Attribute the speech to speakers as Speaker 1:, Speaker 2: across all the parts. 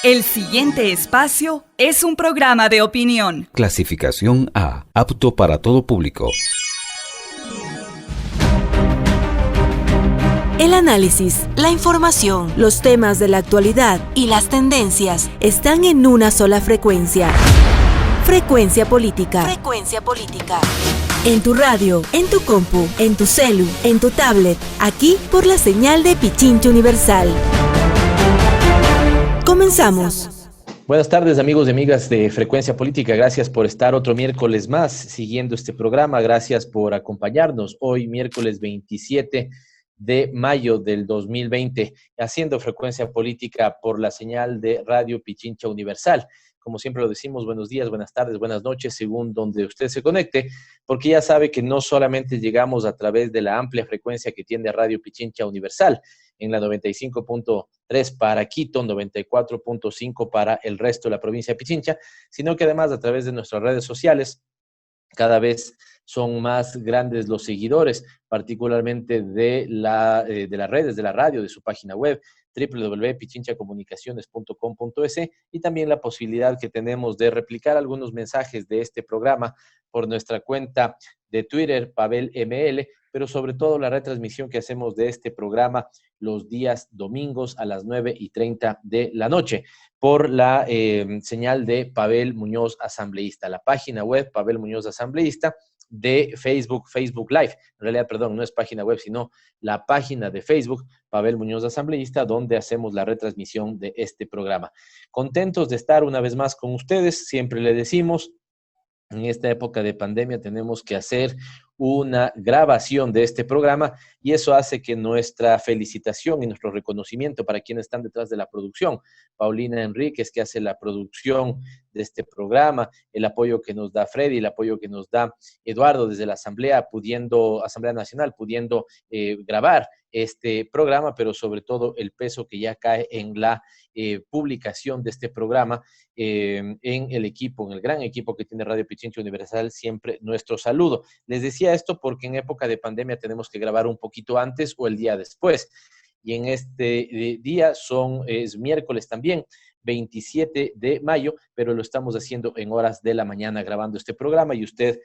Speaker 1: El siguiente espacio es un programa de opinión.
Speaker 2: Clasificación A, apto para todo público.
Speaker 3: El análisis, la información, los temas de la actualidad y las tendencias están en una sola frecuencia. Frecuencia Política. Frecuencia Política. En tu radio, en tu compu, en tu celu, en tu tablet, aquí por la señal de Pichincha Universal. Comenzamos.
Speaker 4: Buenas tardes, amigos y amigas de Frecuencia Política. Gracias por estar otro miércoles más siguiendo este programa. Gracias por acompañarnos hoy, miércoles 27 de mayo del 2020, haciendo Frecuencia Política por la señal de Radio Pichincha Universal. Como siempre lo decimos, buenos días, buenas tardes, buenas noches, según donde usted se conecte, porque ya sabe que no solamente llegamos a través de la amplia frecuencia que tiene Radio Pichincha Universal, en la 95.3 para Quito, 94.5 para el resto de la provincia de Pichincha, sino que además a través de nuestras redes sociales, cada vez son más grandes los seguidores, particularmente de las redes de la radio, de su página web, www.pichinchacomunicaciones.com.es, y también la posibilidad que tenemos de replicar algunos mensajes de este programa por nuestra cuenta de Twitter, Pavel ML, pero sobre todo la retransmisión que hacemos de este programa los días domingos a las 9:30 de la noche por la señal de Pavel Muñoz Asambleísta, la página web Pavel Muñoz Asambleísta de Facebook, Facebook Live. En realidad, perdón, no es página web, sino la página de Facebook Pavel Muñoz Asambleísta, donde hacemos la retransmisión de este programa. Contentos de estar una vez más con ustedes, siempre le decimos, en esta época de pandemia tenemos que hacer una grabación de este programa y eso hace que nuestra felicitación y nuestro reconocimiento para quienes están detrás de la producción, Paulina Enríquez, que hace la producción de este programa, el apoyo que nos da Freddy, el apoyo que nos da Eduardo desde la Asamblea Nacional, pudiendo grabar este programa, pero sobre todo el peso que ya cae en la publicación de este programa, en el equipo, en el gran equipo que tiene Radio Pichincha Universal, siempre nuestro saludo. Les decía esto porque en época de pandemia tenemos que grabar un poquito antes o el día después. Y en este día es miércoles también, 27 de mayo, pero lo estamos haciendo en horas de la mañana grabando este programa y usted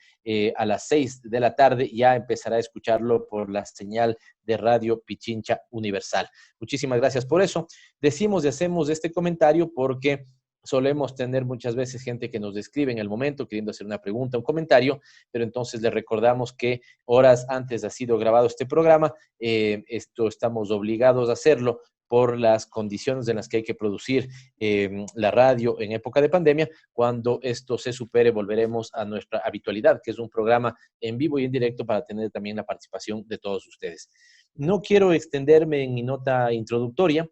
Speaker 4: a las 6 de la tarde ya empezará a escucharlo por la señal de Radio Pichincha Universal. Muchísimas gracias por eso. Decimos y hacemos este comentario porque solemos tener muchas veces gente que nos escribe en el momento queriendo hacer una pregunta, un comentario, pero entonces le recordamos que horas antes ha sido grabado este programa. Esto estamos obligados a hacerlo por las condiciones en las que hay que producir la radio en época de pandemia. Cuando esto se supere, volveremos a nuestra habitualidad, que es un programa en vivo y en directo para tener también la participación de todos ustedes. No quiero extenderme en mi nota introductoria,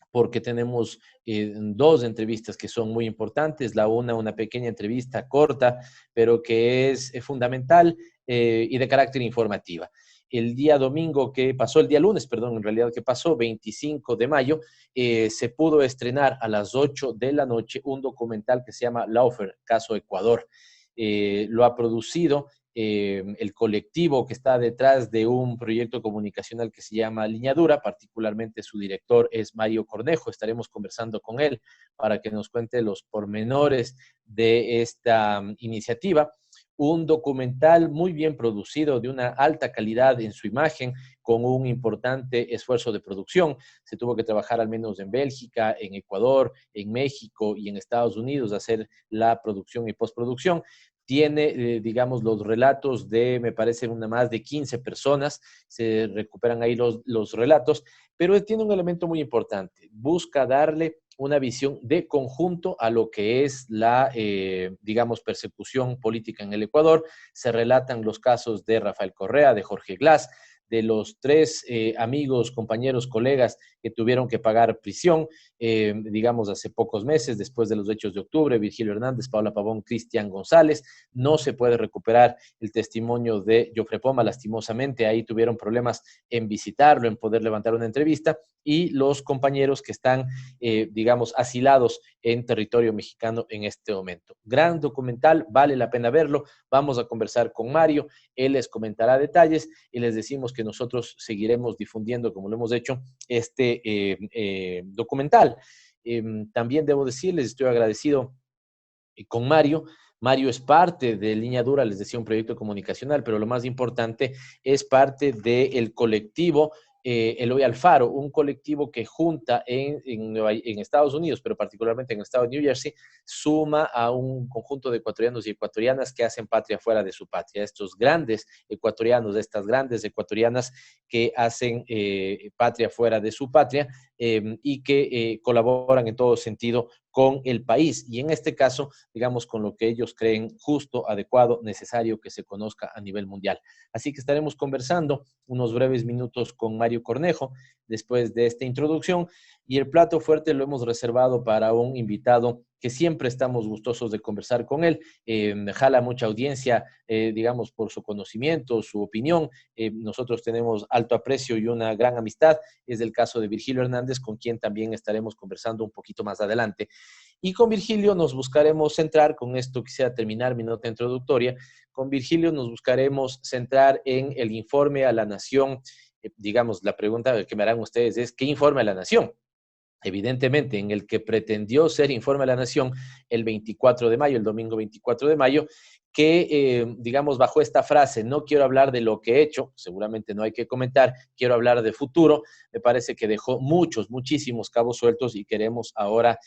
Speaker 4: porque tenemos dos entrevistas que son muy importantes. Una pequeña entrevista corta, pero que es fundamental y de carácter informativa. El día lunes, en realidad que pasó, 25 de mayo, se pudo estrenar a las 8 de la noche un documental que se llama Lawfare, Caso Ecuador. Lo ha producido el colectivo que está detrás de un proyecto comunicacional que se llama Liñadura, particularmente su director es Mario Cornejo. Estaremos conversando con él para que nos cuente los pormenores de esta iniciativa. Un documental muy bien producido, de una alta calidad en su imagen, con un importante esfuerzo de producción. Se tuvo que trabajar al menos en Bélgica, en Ecuador, en México y en Estados Unidos, hacer la producción y postproducción. Tiene, digamos, los relatos de, me parece, más de 15 personas, se recuperan ahí los relatos, pero tiene un elemento muy importante. Busca darle una visión de conjunto a lo que es la, digamos, persecución política en el Ecuador. Se relatan los casos de Rafael Correa, de Jorge Glass, de los tres amigos, compañeros, colegas que tuvieron que pagar prisión, digamos, hace pocos meses, después de los hechos de octubre, Virgilio Hernández, Paula Pavón, Cristian González. No se puede recuperar el testimonio de Jofre Poma, lastimosamente, ahí tuvieron problemas en visitarlo, en poder levantar una entrevista, y los compañeros que están, digamos, asilados en territorio mexicano en este momento. Gran documental, vale la pena verlo. Vamos a conversar con Mario, él les comentará detalles y les decimos que nosotros seguiremos difundiendo, como lo hemos hecho, este documental. También debo decirles, estoy agradecido con Mario. Mario es parte de Línea Dura, les decía, un proyecto comunicacional, pero lo más importante es parte del colectivo Eloy Alfaro, un colectivo que junta en Estados Unidos, pero particularmente en el estado de New Jersey, suma a un conjunto de ecuatorianos y ecuatorianas que hacen patria fuera de su patria. Estos grandes ecuatorianos, estas grandes ecuatorianas que hacen patria fuera de su patria y que colaboran en todo sentido con el país y en este caso, digamos, con lo que ellos creen justo, adecuado, necesario que se conozca a nivel mundial. Así que estaremos conversando unos breves minutos con Mario Cornejo después de esta introducción y el plato fuerte lo hemos reservado para un invitado que siempre estamos gustosos de conversar con él. Jala mucha audiencia, digamos, por su conocimiento, su opinión. Nosotros tenemos alto aprecio y una gran amistad. Es el caso de Virgilio Hernández, con quien también estaremos conversando un poquito más adelante. Y con Virgilio nos buscaremos centrar, con esto quisiera terminar mi nota introductoria, con Virgilio nos buscaremos centrar en el informe a la Nación. Digamos, la pregunta que me harán ustedes es, ¿qué informe a la Nación? Evidentemente, en el que pretendió ser informe a la Nación el 24 de mayo, el domingo 24 de mayo, que, digamos, bajo esta frase, no quiero hablar de lo que he hecho, seguramente no hay que comentar, quiero hablar de futuro, me parece que dejó muchísimos cabos sueltos y queremos ahora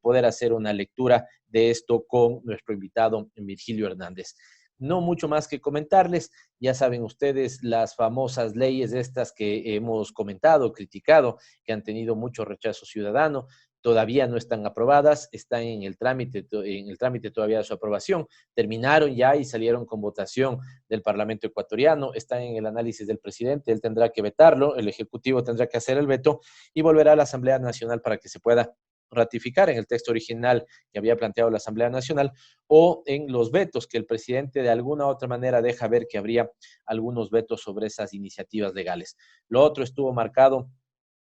Speaker 4: poder hacer una lectura de esto con nuestro invitado Virgilio Hernández. No mucho más que comentarles, ya saben ustedes las famosas leyes estas que hemos comentado, criticado, que han tenido mucho rechazo ciudadano, todavía no están aprobadas, están en el trámite todavía de su aprobación, terminaron ya y salieron con votación del Parlamento ecuatoriano, están en el análisis del presidente, él tendrá que vetarlo, el Ejecutivo tendrá que hacer el veto y volverá a la Asamblea Nacional para que se pueda ratificar en el texto original que había planteado la Asamblea Nacional o en los vetos que el presidente de alguna u otra manera deja ver que habría algunos vetos sobre esas iniciativas legales. Lo otro estuvo marcado,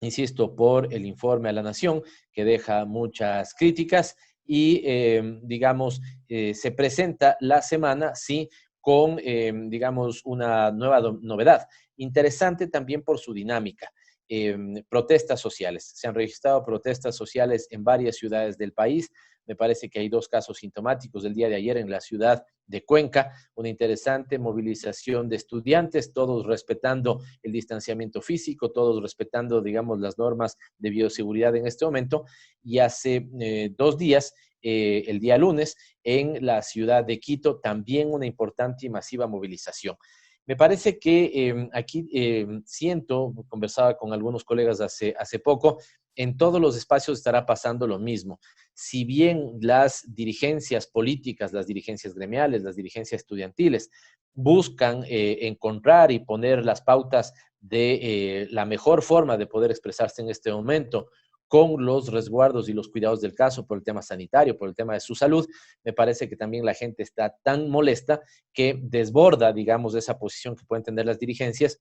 Speaker 4: insisto, por el informe a la Nación que deja muchas críticas y, digamos, se presenta la semana, sí, con, digamos, una nueva novedad. Interesante también por su dinámica. Protestas sociales. Se han registrado protestas sociales en varias ciudades del país. Me parece que hay dos casos sintomáticos del día de ayer en la ciudad de Cuenca, una interesante movilización de estudiantes, todos respetando el distanciamiento físico, todos respetando, digamos, las normas de bioseguridad en este momento. Y hace 2 días, el día lunes, en la ciudad de Quito, también una importante y masiva movilización. Me parece que aquí conversaba con algunos colegas hace poco, en todos los espacios estará pasando lo mismo. Si bien las dirigencias políticas, las dirigencias gremiales, las dirigencias estudiantiles buscan encontrar y poner las pautas de la mejor forma de poder expresarse en este momento, con los resguardos y los cuidados del caso por el tema sanitario, por el tema de su salud, me parece que también la gente está tan molesta que desborda, digamos, esa posición que pueden tener las dirigencias.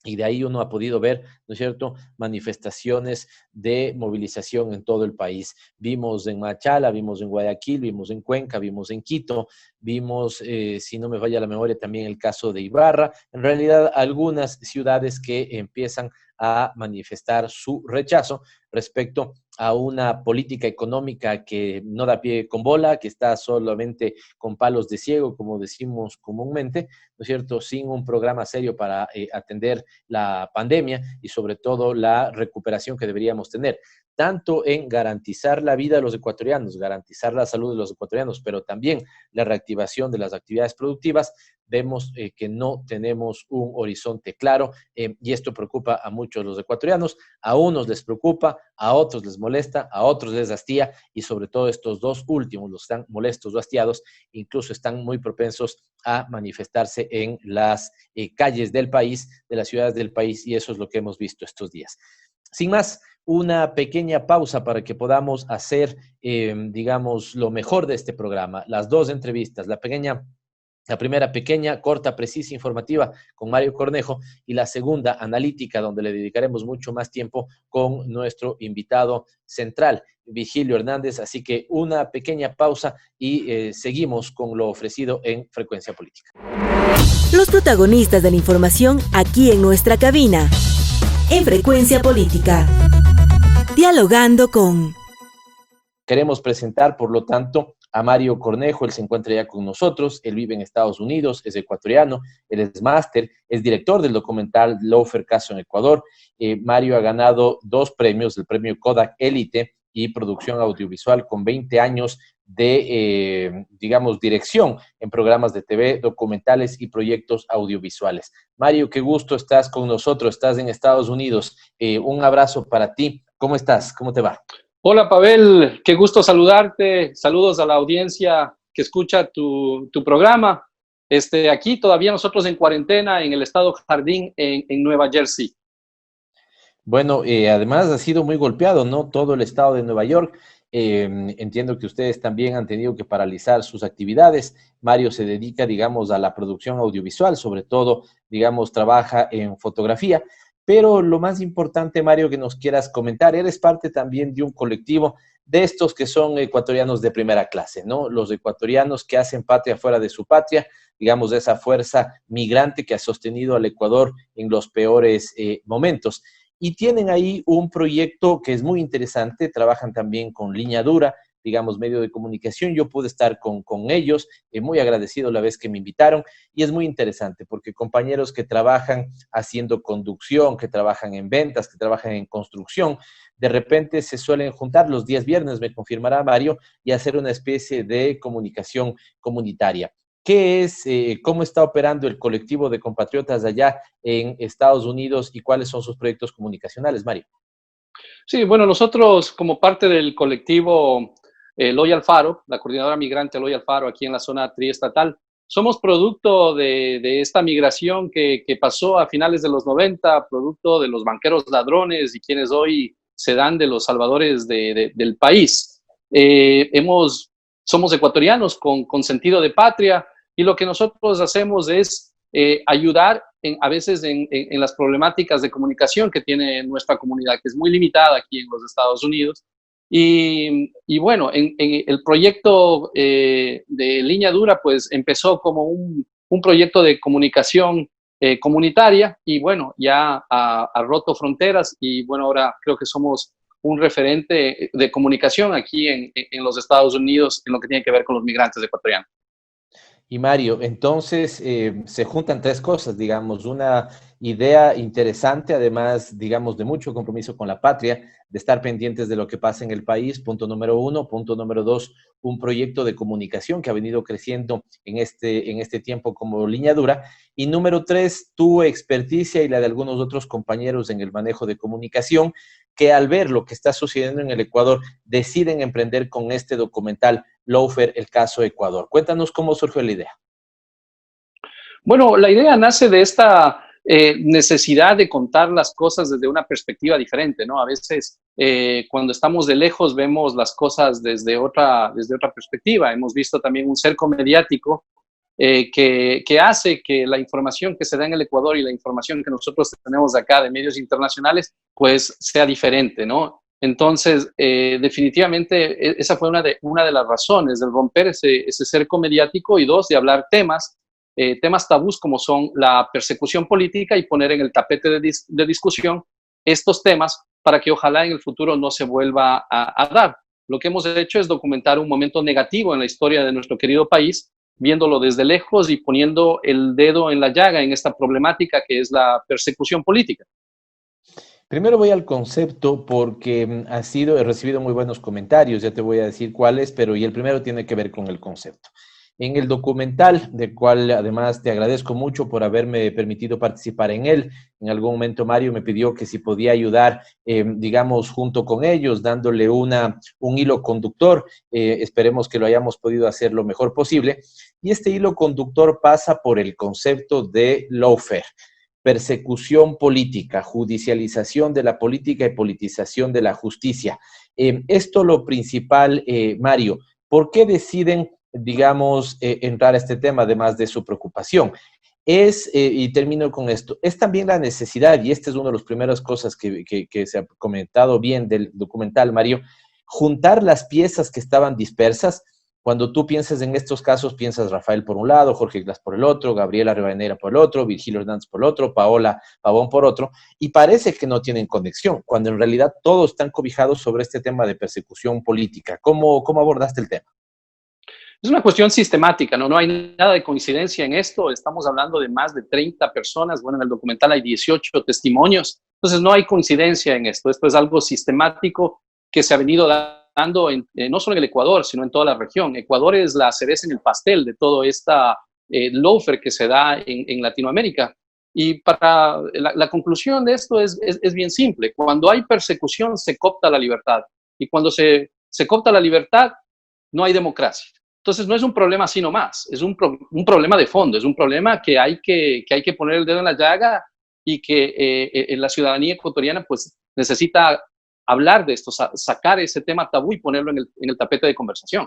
Speaker 4: Y de ahí uno ha podido ver, ¿no es cierto?, manifestaciones de movilización en todo el país. Vimos en Machala, vimos en Guayaquil, vimos en Cuenca, vimos en Quito, vimos, si no me falla la memoria, también el caso de Ibarra. En realidad, algunas ciudades que empiezan a manifestar su rechazo respecto a una política económica que no da pie con bola, que está solamente con palos de ciego, como decimos comúnmente, ¿no es cierto?, sin un programa serio para atender la pandemia y sobre todo la recuperación que deberíamos tener, tanto en garantizar la vida de los ecuatorianos, garantizar la salud de los ecuatorianos, pero también la reactivación de las actividades productivas. Vemos que no tenemos un horizonte claro y esto preocupa a muchos de los ecuatorianos. A unos les preocupa, a otros les molesta, a otros les hastía y sobre todo estos dos últimos, los que están molestos o hastiados, incluso están muy propensos a manifestarse en las calles del país, de las ciudades del país, y eso es lo que hemos visto estos días. Sin más, una pequeña pausa para que podamos hacer, digamos, lo mejor de este programa. Las dos entrevistas, la primera pequeña, corta, precisa, informativa con Mario Cornejo y la segunda analítica, donde le dedicaremos mucho más tiempo con nuestro invitado central, Virgilio Hernández. Así que una pequeña pausa y seguimos con lo ofrecido en Frecuencia Política.
Speaker 3: Los protagonistas de la información aquí en nuestra cabina, en Frecuencia Política. Dialogando con
Speaker 4: Queremos presentar, por lo tanto, a Mario Cornejo. Él se encuentra ya con nosotros, él vive en Estados Unidos, es ecuatoriano, él es máster, es director del documental Lawfare Caso en Ecuador. Mario ha ganado 2 premios, el premio Kodak Elite y producción audiovisual, con 20 años de, digamos, dirección en programas de TV, documentales y proyectos audiovisuales. Mario, qué gusto estás con nosotros, estás en Estados Unidos. Un abrazo para ti. ¿Cómo estás? ¿Cómo te va?
Speaker 5: Hola Pavel, qué gusto saludarte. Saludos a la audiencia que escucha tu programa. Aquí todavía nosotros en cuarentena en el estado Jardín en Nueva Jersey.
Speaker 4: Bueno, además ha sido muy golpeado, ¿no? Todo el estado de Nueva York. Entiendo que ustedes también han tenido que paralizar sus actividades. Mario se dedica, digamos, a la producción audiovisual, sobre todo, digamos, trabaja en fotografía. Pero lo más importante, Mario, que nos quieras comentar, eres parte también de un colectivo de estos que son ecuatorianos de primera clase, ¿no? Los ecuatorianos que hacen patria fuera de su patria, digamos, de esa fuerza migrante que ha sostenido al Ecuador en los peores momentos. Y tienen ahí un proyecto que es muy interesante, trabajan también con Línea Dura, digamos, medio de comunicación. Yo pude estar con ellos, muy agradecido la vez que me invitaron, y es muy interesante porque compañeros que trabajan haciendo conducción, que trabajan en ventas, que trabajan en construcción, de repente se suelen juntar los días viernes, me confirmará Mario, y hacer una especie de comunicación comunitaria. ¿Qué es, cómo está operando el colectivo de compatriotas allá en Estados Unidos y cuáles son sus proyectos comunicacionales, Mario?
Speaker 5: Sí, bueno, nosotros como parte del colectivo Loyal Faro, la coordinadora migrante Loyal Faro aquí en la zona triestatal, somos producto de esta migración que pasó a finales de los 90, producto de los banqueros ladrones y quienes hoy se dan de los salvadores del país. Somos ecuatorianos con sentido de patria, y lo que nosotros hacemos es ayudar a veces en las problemáticas de comunicación que tiene nuestra comunidad, que es muy limitada aquí en los Estados Unidos. Y bueno, en el proyecto de Línea Dura, pues empezó como un proyecto de comunicación comunitaria, y bueno, ya ha roto fronteras, y bueno, ahora creo que somos un referente de comunicación aquí en los Estados Unidos en lo que tiene que ver con los migrantes ecuatorianos.
Speaker 4: Y Mario, entonces se juntan 3 cosas, digamos, una idea interesante, además, digamos, de mucho compromiso con la patria, de estar pendientes de lo que pasa en el país, punto número 1. Punto número 2, un proyecto de comunicación que ha venido creciendo en este tiempo como Línea Dura. Y número 3, tu experticia y la de algunos otros compañeros en el manejo de comunicación, que al ver lo que está sucediendo en el Ecuador, deciden emprender con este documental Lawfare, el caso Ecuador. Cuéntanos cómo surgió la idea.
Speaker 5: Bueno, la idea nace de esta necesidad de contar las cosas desde una perspectiva diferente, ¿no? A veces cuando estamos de lejos vemos las cosas desde otra perspectiva. Hemos visto también un cerco mediático que hace que la información que se da en el Ecuador y la información que nosotros tenemos de acá de medios internacionales, pues sea diferente, ¿no? Entonces, definitivamente esa fue una de las razones de romper ese cerco mediático, y 2, de hablar temas tabús como son la persecución política, y poner en el tapete de discusión estos temas para que ojalá en el futuro no se vuelva a dar. Lo que hemos hecho es documentar un momento negativo en la historia de nuestro querido país, viéndolo desde lejos y poniendo el dedo en la llaga en esta problemática que es la persecución política.
Speaker 4: Primero voy al concepto porque he recibido muy buenos comentarios, ya te voy a decir cuáles, pero el primero tiene que ver con el concepto. En el documental, del cual además te agradezco mucho por haberme permitido participar en él, en algún momento Mario me pidió que si podía ayudar, digamos, junto con ellos, dándole un hilo conductor. Esperemos que lo hayamos podido hacer lo mejor posible. Y este hilo conductor pasa por el concepto de lawfare: persecución política, judicialización de la política y politización de la justicia. Esto lo principal, Mario, ¿por qué deciden, digamos, entrar a este tema, además de su preocupación? Y termino con esto, es también la necesidad, y esta es una de las primeras cosas que se ha comentado bien del documental, Mario, juntar las piezas que estaban dispersas, Cuando tú piensas en estos casos, piensas Rafael por un lado, Jorge Glass por el otro, Gabriela Rivadeneira por el otro, Virgilio Hernández por el otro, Paola Pavón por otro, y parece que no tienen conexión, cuando en realidad todos están cobijados sobre este tema de persecución política. ¿Cómo abordaste el tema?
Speaker 5: Es una cuestión sistemática, ¿no? No hay nada de coincidencia en esto. Estamos hablando de más de 30 personas. Bueno, en el documental hay 18 testimonios. Entonces, no hay coincidencia en esto. Esto es algo sistemático que se ha venido dando no solo en el Ecuador, sino en toda la región. Ecuador es la cereza en el pastel de todo esta lawfare que se da en Latinoamérica. Y para la conclusión de esto es bien simple. Cuando hay persecución, se coopta la libertad. Y cuando se coopta la libertad, no hay democracia. Entonces, no es un problema así nomás, es un problema de fondo, es un problema que hay que poner el dedo en la llaga y que la ciudadanía ecuatoriana pues necesita hablar de esto, sacar ese tema tabú y ponerlo en el tapete de conversación.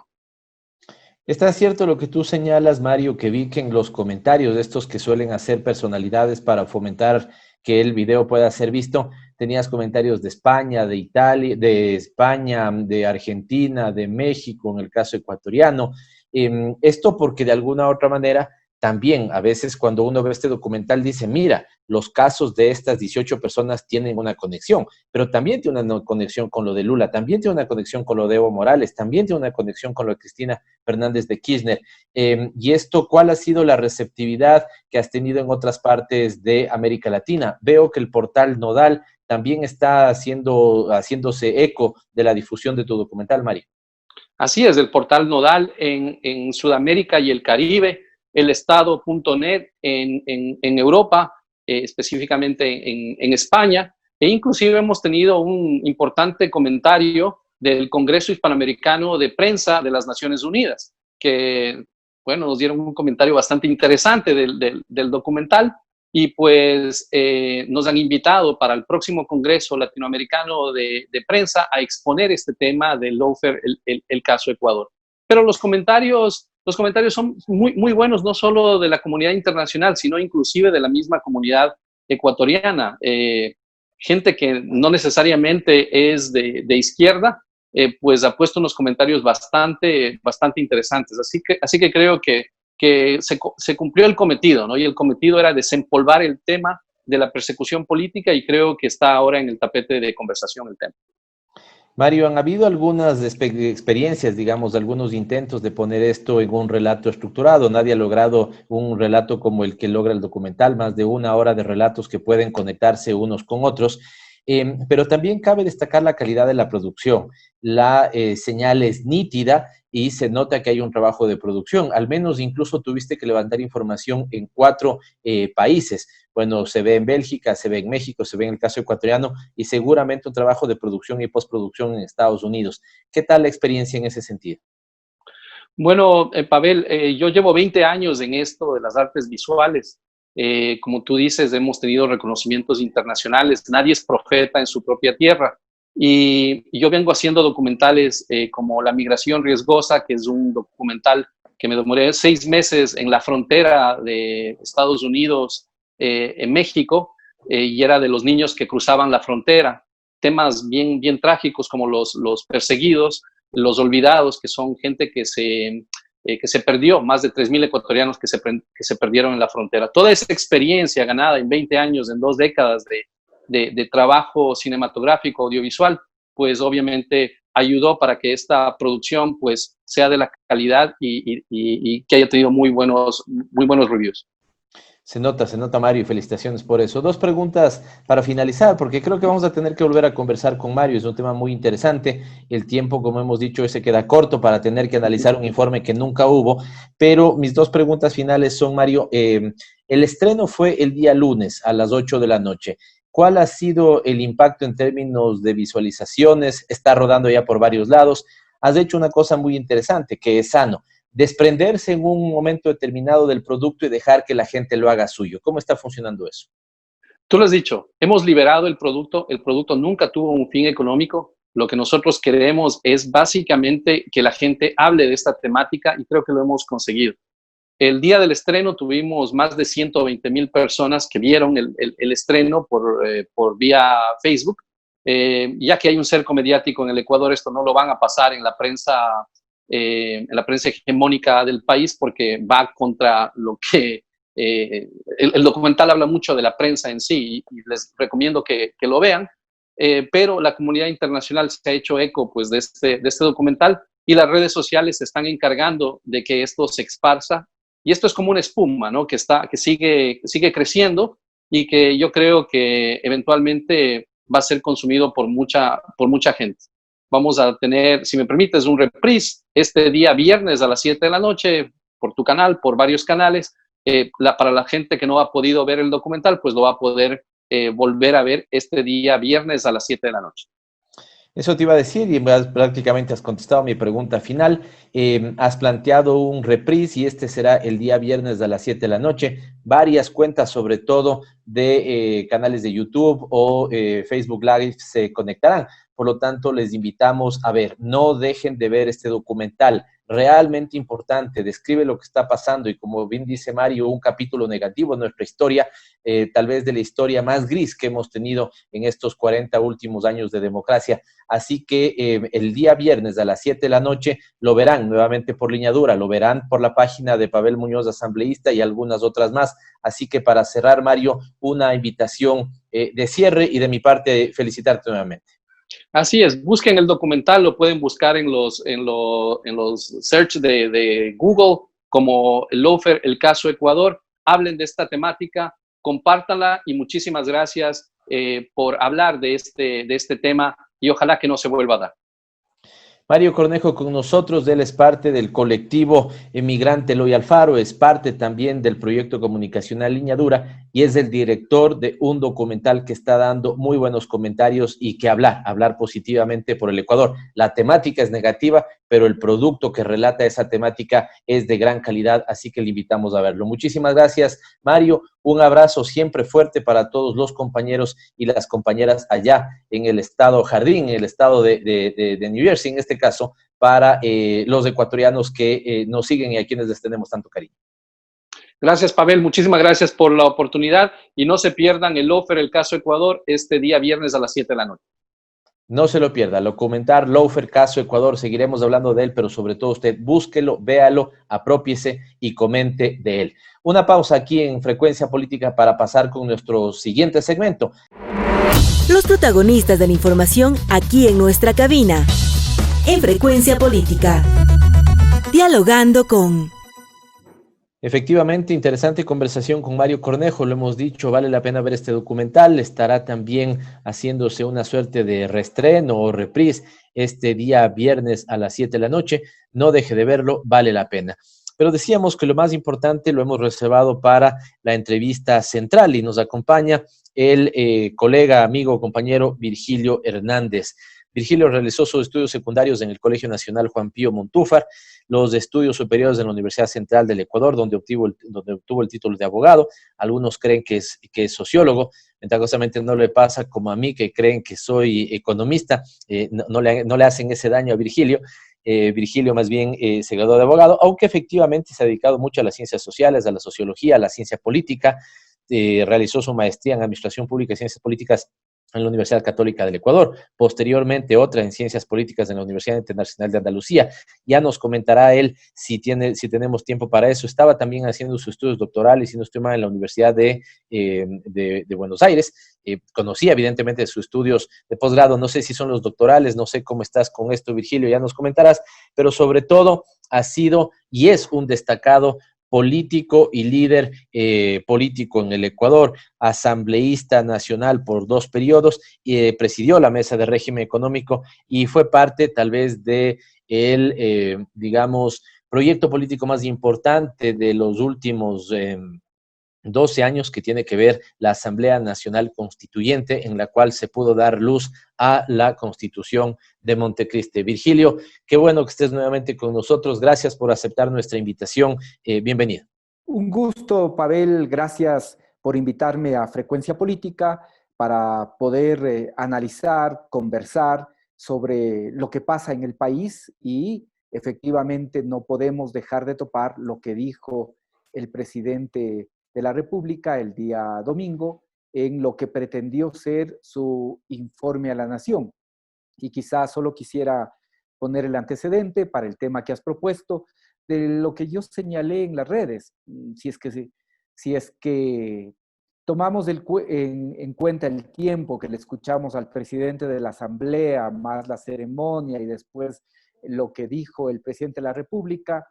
Speaker 4: Está cierto lo que tú señalas, Mario, que vi que en los comentarios de estos que suelen hacer personalidades para fomentar que el video pueda ser visto, tenías comentarios de España, de Italia, de España, de Argentina, de México, en el caso ecuatoriano. Esto porque de alguna u otra manera también a veces cuando uno ve este documental dice, mira, los casos de estas 18 personas tienen una conexión, pero también tiene una conexión con lo de Lula, también tiene una conexión con lo de Evo Morales, también tiene una conexión con lo de Cristina Fernández de Kirchner. Y esto, ¿cuál ha sido la receptividad que has tenido en otras partes de América Latina? Veo que el portal Nodal también está haciéndose eco de la difusión de tu documental, Mario.
Speaker 5: Así es, el portal Nodal en Sudamérica y el Caribe, el Estado.net en Europa, específicamente en España, e inclusive hemos tenido un importante comentario del Congreso Hispanoamericano de Prensa de las Naciones Unidas, que, bueno, nos dieron un comentario bastante interesante del documental y pues nos han invitado para el próximo Congreso Latinoamericano de Prensa a exponer este tema del lawfare, el caso Ecuador. Pero los comentarios son muy buenos, no solo de la comunidad internacional, sino inclusive de la misma comunidad ecuatoriana. Gente que no necesariamente es de izquierda, pues ha puesto unos comentarios bastante interesantes. Así que creo que se cumplió el cometido, ¿no? Y el cometido era desempolvar el tema de la persecución política y creo que está ahora en el tapete de conversación el tema.
Speaker 4: Mario, han habido algunas experiencias, digamos, algunos intentos de poner esto en un relato estructurado. Nadie ha logrado un relato como el que logra el documental, más de 1 hora de relatos que pueden conectarse unos con otros. Pero también cabe destacar la calidad de la producción. La señal es nítida y se nota que hay un trabajo de producción. Al menos incluso tuviste que levantar información en 4 países. Bueno, se ve en Bélgica, se ve en México, se ve en el caso ecuatoriano y seguramente un trabajo de producción y postproducción en Estados Unidos. ¿Qué tal la experiencia en ese sentido?
Speaker 5: Bueno, Pavel, yo llevo 20 años en esto de las artes visuales. Como tú dices, hemos tenido reconocimientos internacionales. Nadie es profeta en su propia tierra. Y yo vengo haciendo documentales como La Migración Riesgosa, que es un documental que me demoré 6 meses en la frontera de Estados Unidos en México, y era de los niños que cruzaban la frontera. Temas bien trágicos como los perseguidos, los olvidados, que son gente que se perdió, más de 3,000 ecuatorianos que se perdieron en la frontera. Toda esa experiencia ganada en 20 años, en 2 décadas de trabajo cinematográfico, audiovisual, pues obviamente ayudó para que esta producción pues sea de la calidad y que haya tenido muy buenos reviews.
Speaker 4: Se nota, Mario, y felicitaciones por eso. 2 preguntas para finalizar, porque creo que vamos a tener que volver a conversar con Mario. Es un tema muy interesante. El tiempo, como hemos dicho, se queda corto para tener que analizar un informe que nunca hubo. Pero mis 2 preguntas finales son, Mario, el estreno fue el día lunes a las 8 de la noche. ¿Cuál ha sido el impacto en términos de visualizaciones? Está rodando ya por varios lados. Has hecho una cosa muy interesante, que es sano. Desprenderse en un momento determinado del producto y dejar que la gente lo haga suyo. ¿Cómo está funcionando eso?
Speaker 5: Tú lo has dicho, hemos liberado el producto nunca tuvo un fin económico. Lo que nosotros queremos es básicamente que la gente hable de esta temática y creo que lo hemos conseguido. El día del estreno tuvimos más de 120,000 personas que vieron el estreno por vía Facebook. Ya que hay un cerco mediático en el Ecuador, esto no lo van a pasar en la prensa en la prensa hegemónica del país, porque va contra lo que el documental habla mucho de la prensa en sí, y les recomiendo que lo vean, pero la comunidad internacional se ha hecho eco pues, de este documental, y las redes sociales se están encargando de que esto se esparza, y esto es como una espuma, ¿no? que sigue creciendo, y que yo creo que eventualmente va a ser consumido por mucha gente. Vamos a tener, si me permites, un reprise este día viernes a las 7 de la noche por tu canal, por varios canales. Para la gente que no ha podido ver el documental, pues lo va a poder volver a ver este día viernes a las 7 de la noche.
Speaker 4: Eso te iba a decir y prácticamente has contestado mi pregunta final. Has planteado un reprise y este será el día viernes a las 7 de la noche. Varias cuentas, sobre todo de canales de YouTube o Facebook Live, se conectarán. Por lo tanto, les invitamos a ver, no dejen de ver este documental realmente importante, describe lo que está pasando y, como bien dice Mario, un capítulo negativo de nuestra historia, tal vez de la historia más gris que hemos tenido en estos 40 últimos años de democracia. Así que el día viernes a las 7 de la noche lo verán nuevamente por Liñadura, lo verán por la página de Pavel Muñoz, asambleísta, y algunas otras más. Así que para cerrar, Mario, una invitación de cierre y de mi parte felicitarte nuevamente.
Speaker 5: Así es, busquen el documental, lo pueden buscar en los search de Google como Lofer, el caso Ecuador. Hablen de esta temática, compártanla, y muchísimas gracias por hablar de este tema, y ojalá que no se vuelva a dar.
Speaker 4: Mario Cornejo con nosotros, él es parte del colectivo Emigrante Eloy Alfaro, es parte también del proyecto comunicacional Liñadura y es el director de un documental que está dando muy buenos comentarios y que hablar positivamente por el Ecuador. La temática es negativa, pero el producto que relata esa temática es de gran calidad, así que le invitamos a verlo. Muchísimas gracias, Mario. Un abrazo siempre fuerte para todos los compañeros y las compañeras allá en el estado Jardín, en el estado de New Jersey, en este caso, para los ecuatorianos que nos siguen y a quienes les tenemos tanto cariño.
Speaker 5: Gracias, Pavel. Muchísimas gracias por la oportunidad, y no se pierdan el Lofer, el caso Ecuador, este día viernes a las 7 de la noche.
Speaker 4: No se lo pierda, lo comentar Lofer, caso Ecuador, seguiremos hablando de él, pero sobre todo usted búsquelo, véalo, apropiese y comente de él. Una pausa aquí en Frecuencia Política para pasar con nuestro siguiente segmento.
Speaker 3: Los protagonistas de la información aquí en nuestra cabina, en Frecuencia Política. Dialogando con...
Speaker 4: Efectivamente, interesante conversación con Mario Cornejo, lo hemos dicho, vale la pena ver este documental, estará también haciéndose una suerte de reestreno o reprise este día viernes a las 7 de la noche, no deje de verlo, vale la pena. Pero decíamos que lo más importante lo hemos reservado para la entrevista central y nos acompaña el colega, amigo, compañero Virgilio Hernández. Virgilio realizó sus estudios secundarios en el Colegio Nacional Juan Pío Montúfar, los estudios superiores en la Universidad Central del Ecuador, donde obtuvo el título de abogado. Algunos creen que es sociólogo, ventajosamente no le pasa como a mí, que creen que soy economista, no le hacen ese daño a Virgilio. Virgilio más bien se graduó de abogado, aunque efectivamente se ha dedicado mucho a las ciencias sociales, a la sociología, a la ciencia política, realizó su maestría en Administración Pública y Ciencias Políticas en la Universidad Católica del Ecuador, posteriormente otra en Ciencias Políticas en la Universidad Internacional de Andalucía. Ya nos comentará él si tenemos tiempo para eso. Estaba también haciendo sus estudios doctorales, si no estoy mal, en la Universidad de Buenos Aires. Conocía evidentemente sus estudios de posgrado, no sé si son los doctorales, no sé cómo estás con esto, Virgilio, ya nos comentarás, pero sobre todo ha sido y es un destacado político y líder político en el Ecuador, asambleísta nacional por 2 periodos, presidió la mesa de régimen económico y fue parte tal vez de el, digamos, proyecto político más importante de los últimos 12 años, que tiene que ver la Asamblea Nacional Constituyente, en la cual se pudo dar luz a la Constitución de Montecristi. Virgilio, qué bueno que estés nuevamente con nosotros. Gracias por aceptar nuestra invitación. Bienvenido.
Speaker 6: Un gusto, Pavel. Gracias por invitarme a Frecuencia Política para poder analizar, conversar sobre lo que pasa en el país, y efectivamente no podemos dejar de topar lo que dijo el presidente de la República el día domingo en lo que pretendió ser su informe a la nación. Y quizás solo quisiera poner el antecedente para el tema que has propuesto, de lo que yo señalé en las redes. Si es que tomamos en cuenta el tiempo que le escuchamos al presidente de la Asamblea, más la ceremonia y después lo que dijo el presidente de la República,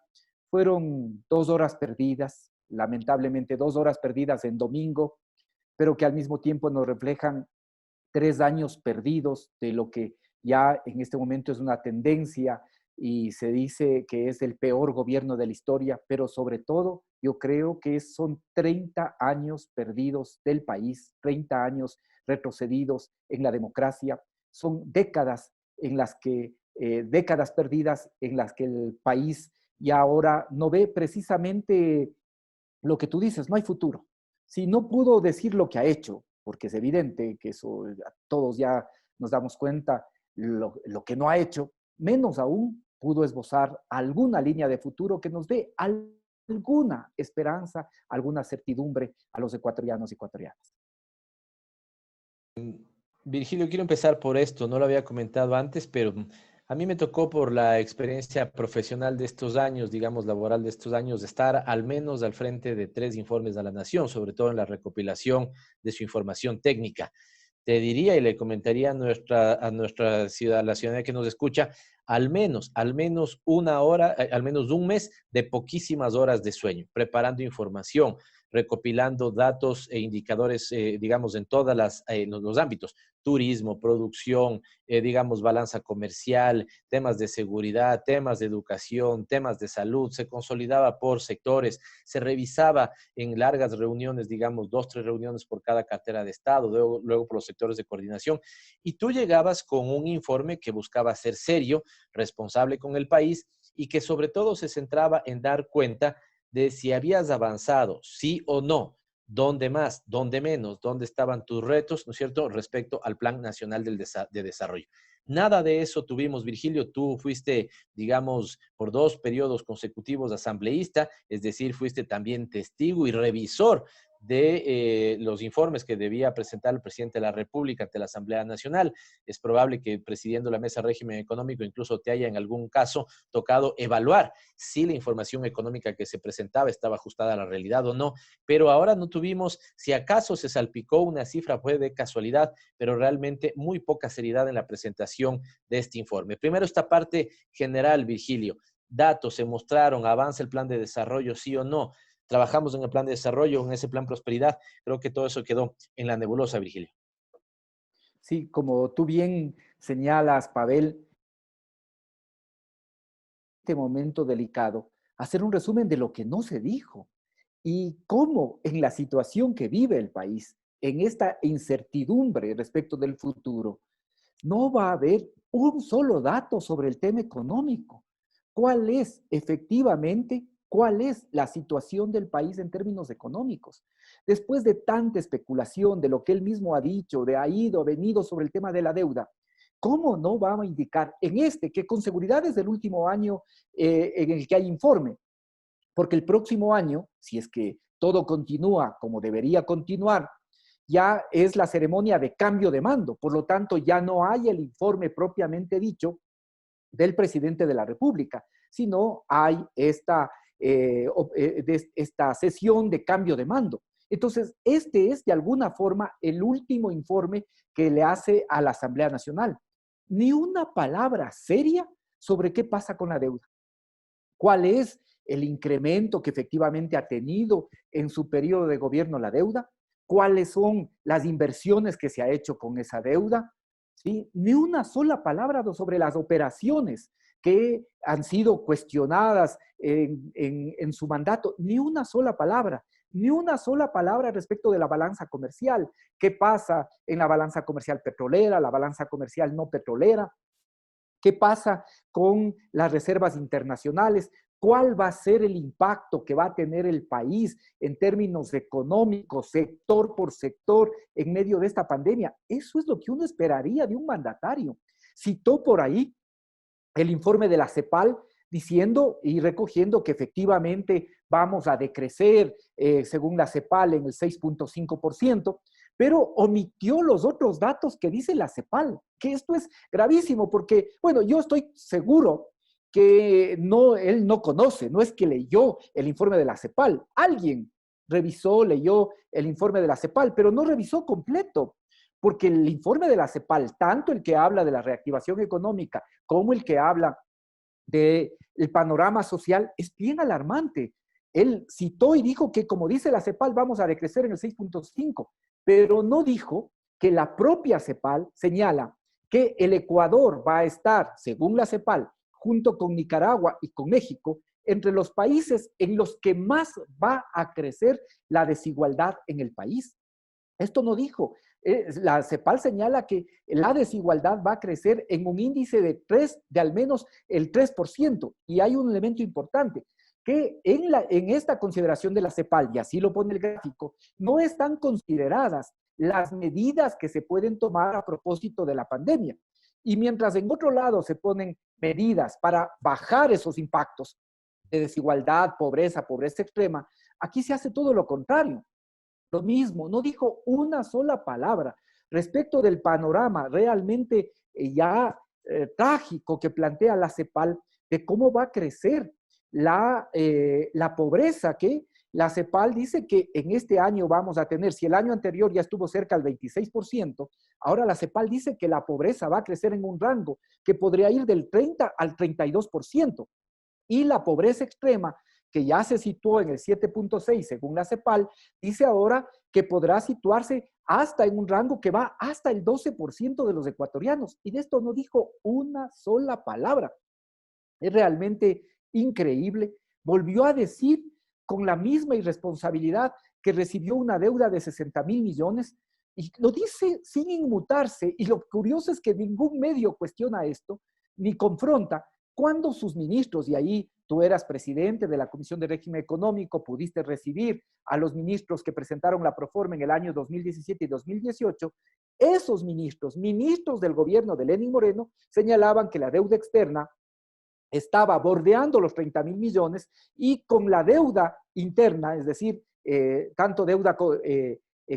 Speaker 6: fueron 2 horas perdidas, lamentablemente 2 horas perdidas en domingo, pero que al mismo tiempo nos reflejan 3 años perdidos de lo que ya en este momento es una tendencia y se dice que es el peor gobierno de la historia, pero sobre todo yo creo que son 30 años perdidos del país, 30 años retrocedidos en la democracia, son décadas en las que, décadas perdidas en las que el país ya ahora no ve precisamente lo que tú dices, no hay futuro. Si no pudo decir lo que ha hecho, porque es evidente que eso todos ya nos damos cuenta, lo que no ha hecho, menos aún pudo esbozar alguna línea de futuro que nos dé alguna esperanza, alguna certidumbre a los ecuatorianos y ecuatorianas.
Speaker 4: Virgilio, quiero empezar por esto, no lo había comentado antes, pero a mí me tocó por la experiencia profesional de estos años, digamos laboral de estos años, de estar al menos al frente de 3 informes a la Nación, sobre todo en la recopilación de su información técnica. Te diría y le comentaría a nuestra ciudad, la ciudadanía que nos escucha, al menos 1 hora, al menos un mes de poquísimas horas de sueño, preparando información, recopilando datos e indicadores, digamos, en todos los ámbitos, turismo, producción, digamos, balanza comercial, temas de seguridad, temas de educación, temas de salud, se consolidaba por sectores, se revisaba en largas reuniones, digamos, 2, 3 reuniones por cada cartera de Estado, luego por los sectores de coordinación, y tú llegabas con un informe que buscaba ser serio, responsable con el país y que sobre todo se centraba en dar cuenta de si habías avanzado, sí o no, dónde más, dónde menos, dónde estaban tus retos, ¿no es cierto?, respecto al Plan Nacional de Desarrollo. Nada de eso tuvimos, Virgilio. Tú fuiste, digamos, por 2 periodos consecutivos asambleísta, es decir, fuiste también testigo y revisor de los informes que debía presentar el presidente de la República ante la Asamblea Nacional. Es probable que presidiendo la Mesa Régimen Económico incluso te haya en algún caso tocado evaluar si la información económica que se presentaba estaba ajustada a la realidad o no, pero ahora no tuvimos, si acaso se salpicó una cifra, fue de casualidad, pero realmente muy poca seriedad en la presentación de este informe. Primero esta parte general, Virgilio. Datos se mostraron, avanza el plan de desarrollo, sí o no. Trabajamos en el plan de desarrollo, en ese plan prosperidad. Creo que todo eso quedó en la nebulosa, Virgilio.
Speaker 6: Sí, como tú bien señalas, Pavel, este momento delicado, hacer un resumen de lo que no se dijo y cómo en la situación que vive el país, en esta incertidumbre respecto del futuro, no va a haber un solo dato sobre el tema económico. ¿Cuál es efectivamente, cuál es la situación del país en términos económicos? Después de tanta especulación de lo que él mismo ha dicho, de ha ido, ha venido sobre el tema de la deuda, ¿cómo no vamos a indicar en este, que con seguridad es el último año en el que hay informe? Porque el próximo año, si es que todo continúa como debería continuar, ya es la ceremonia de cambio de mando. Por lo tanto, ya no hay el informe propiamente dicho del presidente de la República, sino hay esta sesión de cambio de mando. Entonces, este es de alguna forma el último informe que le hace a la Asamblea Nacional. Ni una palabra seria sobre qué pasa con la deuda. ¿Cuál es el incremento que efectivamente ha tenido en su periodo de gobierno la deuda? ¿Cuáles son las inversiones que se ha hecho con esa deuda? ¿Sí? Ni una sola palabra sobre las operaciones que han sido cuestionadas en su mandato, ni una sola palabra respecto de la balanza comercial. ¿Qué pasa en la balanza comercial petrolera, la balanza comercial no petrolera? ¿Qué pasa con las reservas internacionales? ¿Cuál va a ser el impacto que va a tener el país en términos económicos, sector por sector, en medio de esta pandemia? Eso es lo que uno esperaría de un mandatario. Citó por ahí el informe de la CEPAL diciendo y recogiendo que efectivamente vamos a decrecer, según la CEPAL, en el 6.5%, pero omitió los otros datos que dice la CEPAL, que esto es gravísimo porque, bueno, yo estoy seguro que no, él no conoce, no es que leyó el informe de la CEPAL, alguien revisó, leyó el informe de la CEPAL, pero no revisó completo, porque el informe de la CEPAL, tanto el que habla de la reactivación económica como el que habla del panorama social, es bien alarmante. Él citó y dijo que, como dice la CEPAL, vamos a decrecer en el 6.5, pero no dijo que la propia CEPAL señala que el Ecuador va a estar, según la CEPAL, junto con Nicaragua y con México, entre los países en los que más va a crecer la desigualdad en el país. Esto no dijo. La CEPAL señala que la desigualdad va a crecer en un índice de al menos el 3%. Y hay un elemento importante, que en esta consideración de la CEPAL, y así lo pone el gráfico, no están consideradas las medidas que se pueden tomar a propósito de la pandemia. Y mientras en otro lado se ponen medidas para bajar esos impactos de desigualdad, pobreza, pobreza extrema, aquí se hace todo lo contrario. Lo mismo, no dijo una sola palabra respecto del panorama realmente trágico que plantea la CEPAL de cómo va a crecer la pobreza, que la CEPAL dice que en este año vamos a tener, si el año anterior ya estuvo cerca del 26%, ahora la CEPAL dice que la pobreza va a crecer en un rango que podría ir del 30 al 32%. Y la pobreza extrema, que ya se situó en el 7.6 según la CEPAL, dice ahora que podrá situarse hasta en un rango que va hasta el 12% de los ecuatorianos. Y de esto no dijo una sola palabra. Es realmente increíble. Volvió a decir con la misma irresponsabilidad que recibió una deuda de 60.000 millones y lo dice sin inmutarse. Y lo curioso es que ningún medio cuestiona esto ni confronta cuando sus ministros, y ahí tú eras presidente de la Comisión de Régimen Económico, pudiste recibir a los ministros que presentaron la proforma en el año 2017 y 2018, esos ministros del gobierno de Lenín Moreno, señalaban que la deuda externa estaba bordeando los 30.000 millones y con la deuda interna, es decir, tanto deuda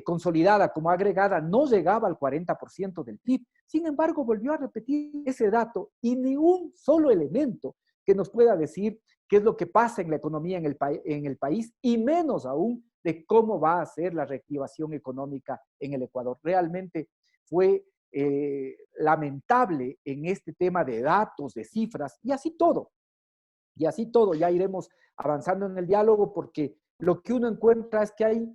Speaker 6: consolidada como agregada, no llegaba al 40% del PIB. Sin embargo, volvió a repetir ese dato y ni un solo elemento que nos pueda decir qué es lo que pasa en la economía en el país y menos aún de cómo va a ser la reactivación económica en el Ecuador. Realmente fue lamentable en este tema de datos, de cifras y así todo. Y así todo, ya iremos avanzando en el diálogo porque lo que uno encuentra es que hay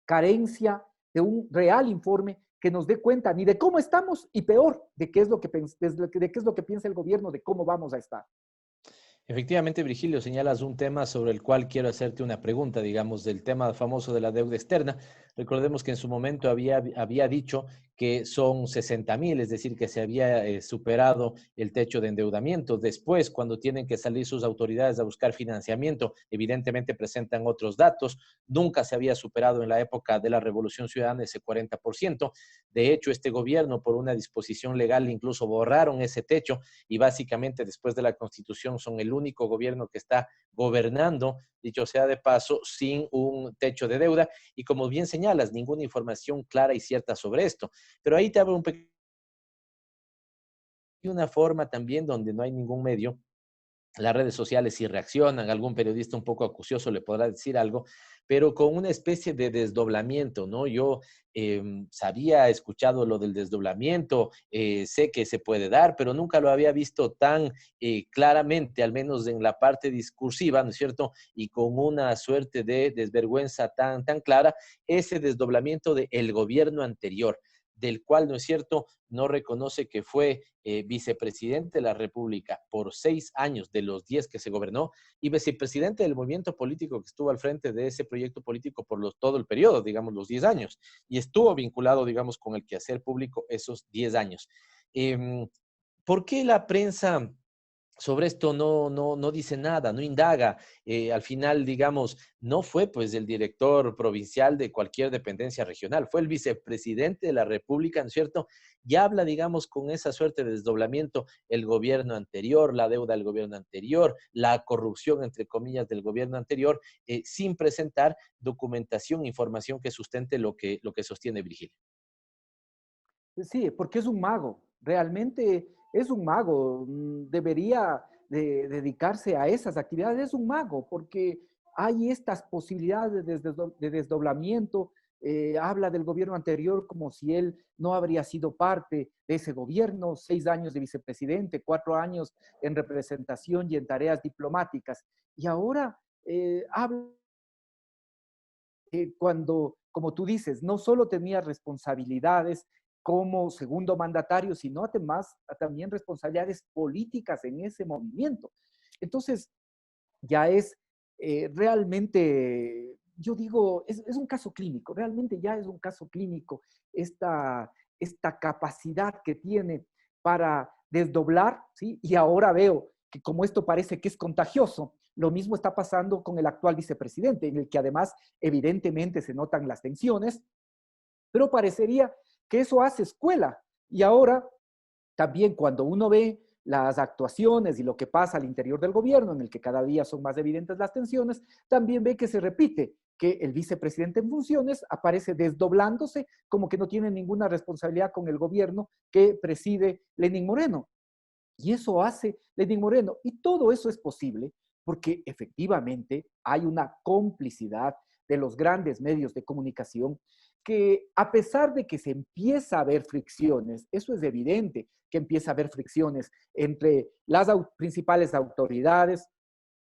Speaker 6: carencia de un real informe que nos dé cuenta ni de cómo estamos y peor, de qué es lo que piensa el gobierno de cómo vamos a estar.
Speaker 4: Efectivamente, Virgilio, señalas un tema sobre el cual quiero hacerte una pregunta, digamos, del tema famoso de la deuda externa. Recordemos que en su momento había dicho que son 60.000, es decir, que se había superado el techo de endeudamiento. Después, cuando tienen que salir sus autoridades a buscar financiamiento, evidentemente presentan otros datos. Nunca se había superado en la época de la Revolución Ciudadana ese 40%. De hecho, este gobierno, por una disposición legal, incluso borraron ese techo y básicamente después de la Constitución son el único gobierno que está gobernando, dicho sea de paso, sin un techo de deuda y como bien señalas, ninguna información clara y cierta sobre esto. Pero ahí te abro una forma también donde no hay ningún medio. Las redes sociales sí reaccionan, algún periodista un poco acucioso le podrá decir algo, pero con una especie de desdoblamiento, ¿no? Yo había escuchado lo del desdoblamiento, sé que se puede dar, pero nunca lo había visto tan claramente, al menos en la parte discursiva, ¿no es cierto? Y con una suerte de desvergüenza tan clara, ese desdoblamiento del gobierno anterior, del cual, ¿no es cierto?, no reconoce que fue vicepresidente de la República por 6 años de los 10 que se gobernó y vicepresidente del movimiento político que estuvo al frente de ese proyecto político por todo el periodo, digamos, los 10 años, y estuvo vinculado, digamos, con el quehacer público esos 10 años. ¿Por qué la prensa sobre esto no dice nada, no indaga. Al final, digamos, no fue pues el director provincial de cualquier dependencia regional, fue el vicepresidente de la República, ¿no es cierto? Y habla, digamos, con esa suerte de desdoblamiento, el gobierno anterior, la deuda del gobierno anterior, la corrupción, entre comillas, del gobierno anterior, sin presentar documentación, información que sustente lo que sostiene Virgilio.
Speaker 6: Sí, porque es un mago, realmente es un mago, debería de dedicarse a esas actividades, es un mago, porque hay estas posibilidades de desdoblamiento, habla del gobierno anterior como si él no habría sido parte de ese gobierno, 6 años de vicepresidente, 4 años en representación y en tareas diplomáticas, y ahora habla cuando, como tú dices, no solo tenía responsabilidades como segundo mandatario, sino además también responsabilidades políticas en ese movimiento. Entonces, ya es realmente, yo digo, es un caso clínico, realmente ya es un caso clínico esta capacidad que tiene para desdoblar, ¿sí? Y ahora veo que como esto parece que es contagioso, lo mismo está pasando con el actual vicepresidente, en el que además evidentemente se notan las tensiones, pero parecería que eso hace escuela. Y ahora también cuando uno ve las actuaciones y lo que pasa al interior del gobierno, en el que cada día son más evidentes las tensiones, también ve que se repite, que el vicepresidente en funciones aparece desdoblándose como que no tiene ninguna responsabilidad con el gobierno que preside Lenín Moreno. Y eso hace Lenín Moreno. Y todo eso es posible porque efectivamente hay una complicidad de los grandes medios de comunicación que a pesar de que se empieza a ver fricciones, eso es evidente, que empieza a haber fricciones entre las principales autoridades,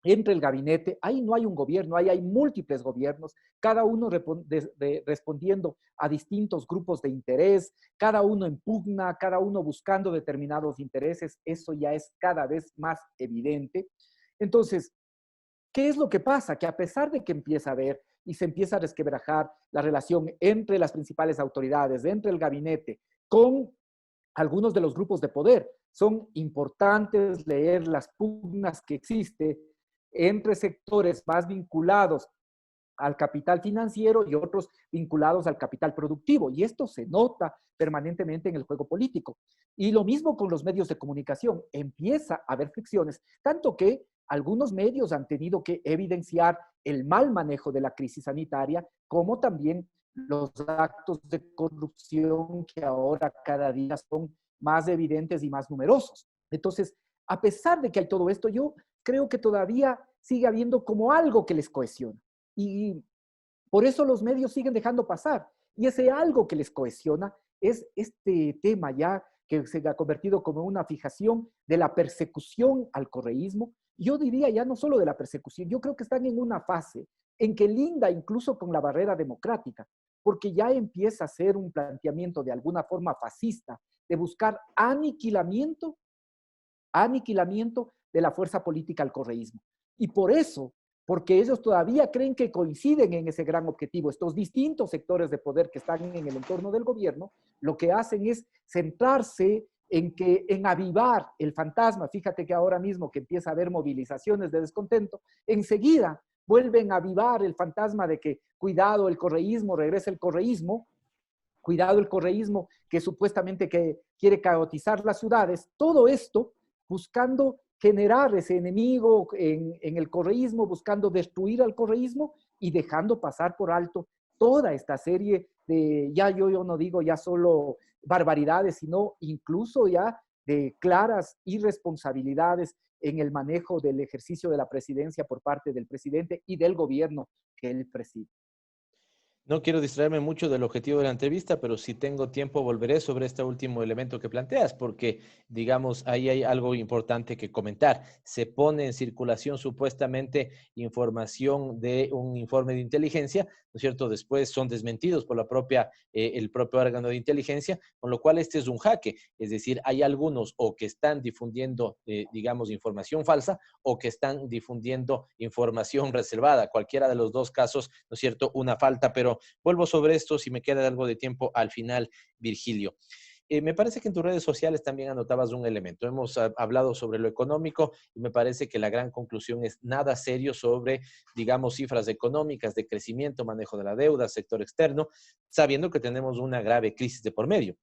Speaker 6: entre el gabinete, ahí no hay un gobierno, ahí hay múltiples gobiernos, cada uno respondiendo a distintos grupos de interés, cada uno en pugna, cada uno buscando determinados intereses, eso ya es cada vez más evidente. Entonces, ¿qué es lo que pasa? Que a pesar de que empieza a haber y se empieza a resquebrajar la relación entre las principales autoridades, entre el gabinete, con algunos de los grupos de poder, son importantes leer las pugnas que existen entre sectores más vinculados al capital financiero y otros vinculados al capital productivo. Y esto se nota permanentemente en el juego político. Y lo mismo con los medios de comunicación. Empieza a haber fricciones, tanto que algunos medios han tenido que evidenciar el mal manejo de la crisis sanitaria, como también los actos de corrupción que ahora cada día son más evidentes y más numerosos. Entonces, a pesar de que hay todo esto, yo creo que todavía sigue habiendo como algo que les cohesiona. Y por eso los medios siguen dejando pasar. Y ese algo que les cohesiona es este tema ya que se ha convertido como una fijación de la persecución al correísmo. Yo diría ya no solo de la persecución, yo creo que están en una fase en que linda incluso con la barrera democrática, porque ya empieza a ser un planteamiento de alguna forma fascista, de buscar aniquilamiento de la fuerza política al correísmo. Y por eso, porque ellos todavía creen que coinciden en ese gran objetivo, estos distintos sectores de poder que están en el entorno del gobierno, lo que hacen es centrarse en avivar el fantasma. Fíjate que ahora mismo que empieza a haber movilizaciones de descontento, enseguida vuelven a avivar el fantasma de que cuidado el correísmo, regresa el correísmo, cuidado el correísmo que supuestamente que quiere caotizar las ciudades, todo esto buscando generar ese enemigo en el correísmo, buscando destruir al correísmo y dejando pasar por alto toda esta serie de, ya yo no digo ya solo barbaridades, sino incluso ya de claras irresponsabilidades en el manejo del ejercicio de la presidencia por parte del presidente y del gobierno que él preside.
Speaker 4: No quiero distraerme mucho del objetivo de la entrevista, pero si tengo tiempo volveré sobre este último elemento que planteas, porque, digamos, ahí hay algo importante que comentar. Se pone en circulación supuestamente información de un informe de inteligencia, ¿no es cierto? Después son desmentidos por el propio órgano de inteligencia, con lo cual este es un jaque. Es decir, hay algunos o que están difundiendo, digamos, información falsa o que están difundiendo información reservada. Cualquiera de los dos casos, ¿no es cierto? Una falta, pero vuelvo sobre esto si me queda algo de tiempo al final, Virgilio. Me parece que en tus redes sociales también anotabas un elemento. Hemos hablado sobre lo económico y me parece que la gran conclusión es nada serio sobre, digamos, cifras económicas de crecimiento, manejo de la deuda, sector externo, sabiendo que tenemos una grave crisis de por medio.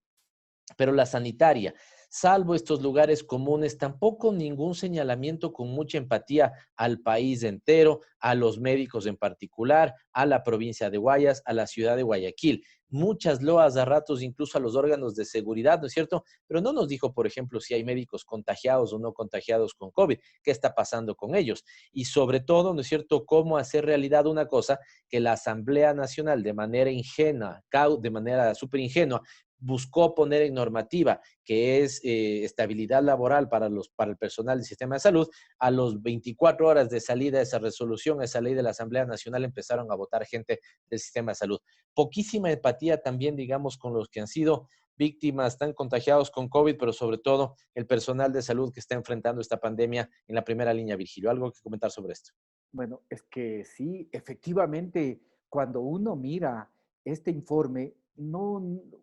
Speaker 4: Pero la sanitaria, salvo estos lugares comunes, tampoco ningún señalamiento con mucha empatía al país entero, a los médicos en particular, a la provincia de Guayas, a la ciudad de Guayaquil. Muchas loas a ratos incluso a los órganos de seguridad, ¿no es cierto? Pero no nos dijo, por ejemplo, si hay médicos contagiados o no contagiados con COVID, qué está pasando con ellos. Y sobre todo, ¿no es cierto?, cómo hacer realidad una cosa que la Asamblea Nacional de manera ingenua, de manera súper ingenua, buscó poner en normativa, que es estabilidad laboral para el personal del sistema de salud. A los 24 horas de salida de esa resolución, esa ley de la Asamblea Nacional, empezaron a votar gente del sistema de salud. Poquísima empatía también, digamos, con los que han sido víctimas, están contagiados con COVID, pero sobre todo el personal de salud que está enfrentando esta pandemia en la primera línea. Virgilio, ¿algo que comentar sobre esto?
Speaker 6: Bueno, es que sí, efectivamente, cuando uno mira este informe, no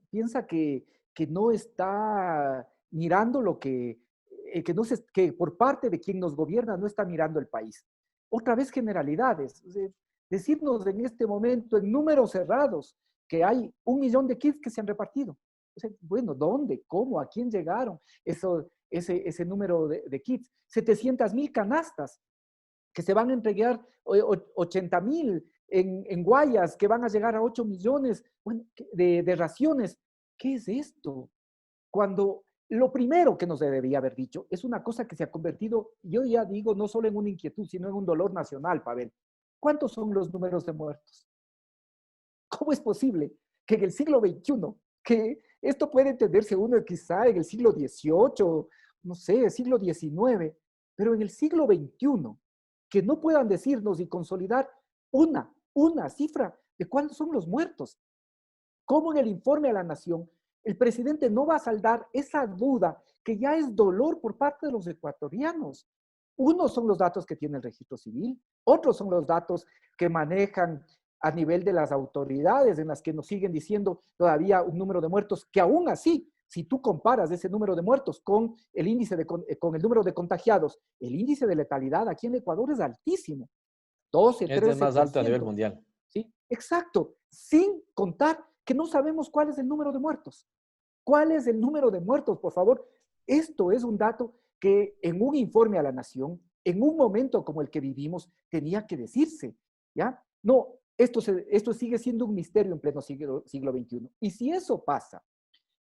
Speaker 6: piensa que no está mirando lo que por parte de quien nos gobierna no está mirando el país. Otra vez generalidades. O sea, decirnos en este momento en números cerrados que hay 1 millón de kits que se han repartido. O sea, bueno, ¿dónde? ¿Cómo? ¿A quién llegaron ese número de kits? 700,000 canastas que se van a entregar, 80,000 en Guayas, que van a llegar a 8 millones bueno, de raciones. ¿Qué es esto? Cuando lo primero que nos debería haber dicho es una cosa que se ha convertido, yo ya digo, no solo en una inquietud, sino en un dolor nacional, Pavel. ¿Cuántos son los números de muertos? ¿Cómo es posible que en el siglo XXI, que esto puede entenderse uno quizá en el siglo XVIII, no sé, siglo XIX, pero en el siglo XXI, que no puedan decirnos y consolidar una cifra de cuántos son los muertos? ¿Cómo en el informe a la nación el presidente no va a saldar esa duda que ya es dolor por parte de los ecuatorianos? Unos son los datos que tiene el registro civil, otros son los datos que manejan a nivel de las autoridades, en las que nos siguen diciendo todavía un número de muertos, que aún así, si tú comparas ese número de muertos con el índice con el número de contagiados, el índice de letalidad aquí en Ecuador es altísimo. 12, 13%.
Speaker 4: Es el más alto a nivel mundial.
Speaker 6: ¿Sí? Exacto. Sin contar que no sabemos cuál es el número de muertos. ¿Cuál es el número de muertos, por favor? Esto es un dato que en un informe a la nación, en un momento como el que vivimos, tenía que decirse, ¿ya? No, esto sigue siendo un misterio en pleno siglo XXI. Y si eso pasa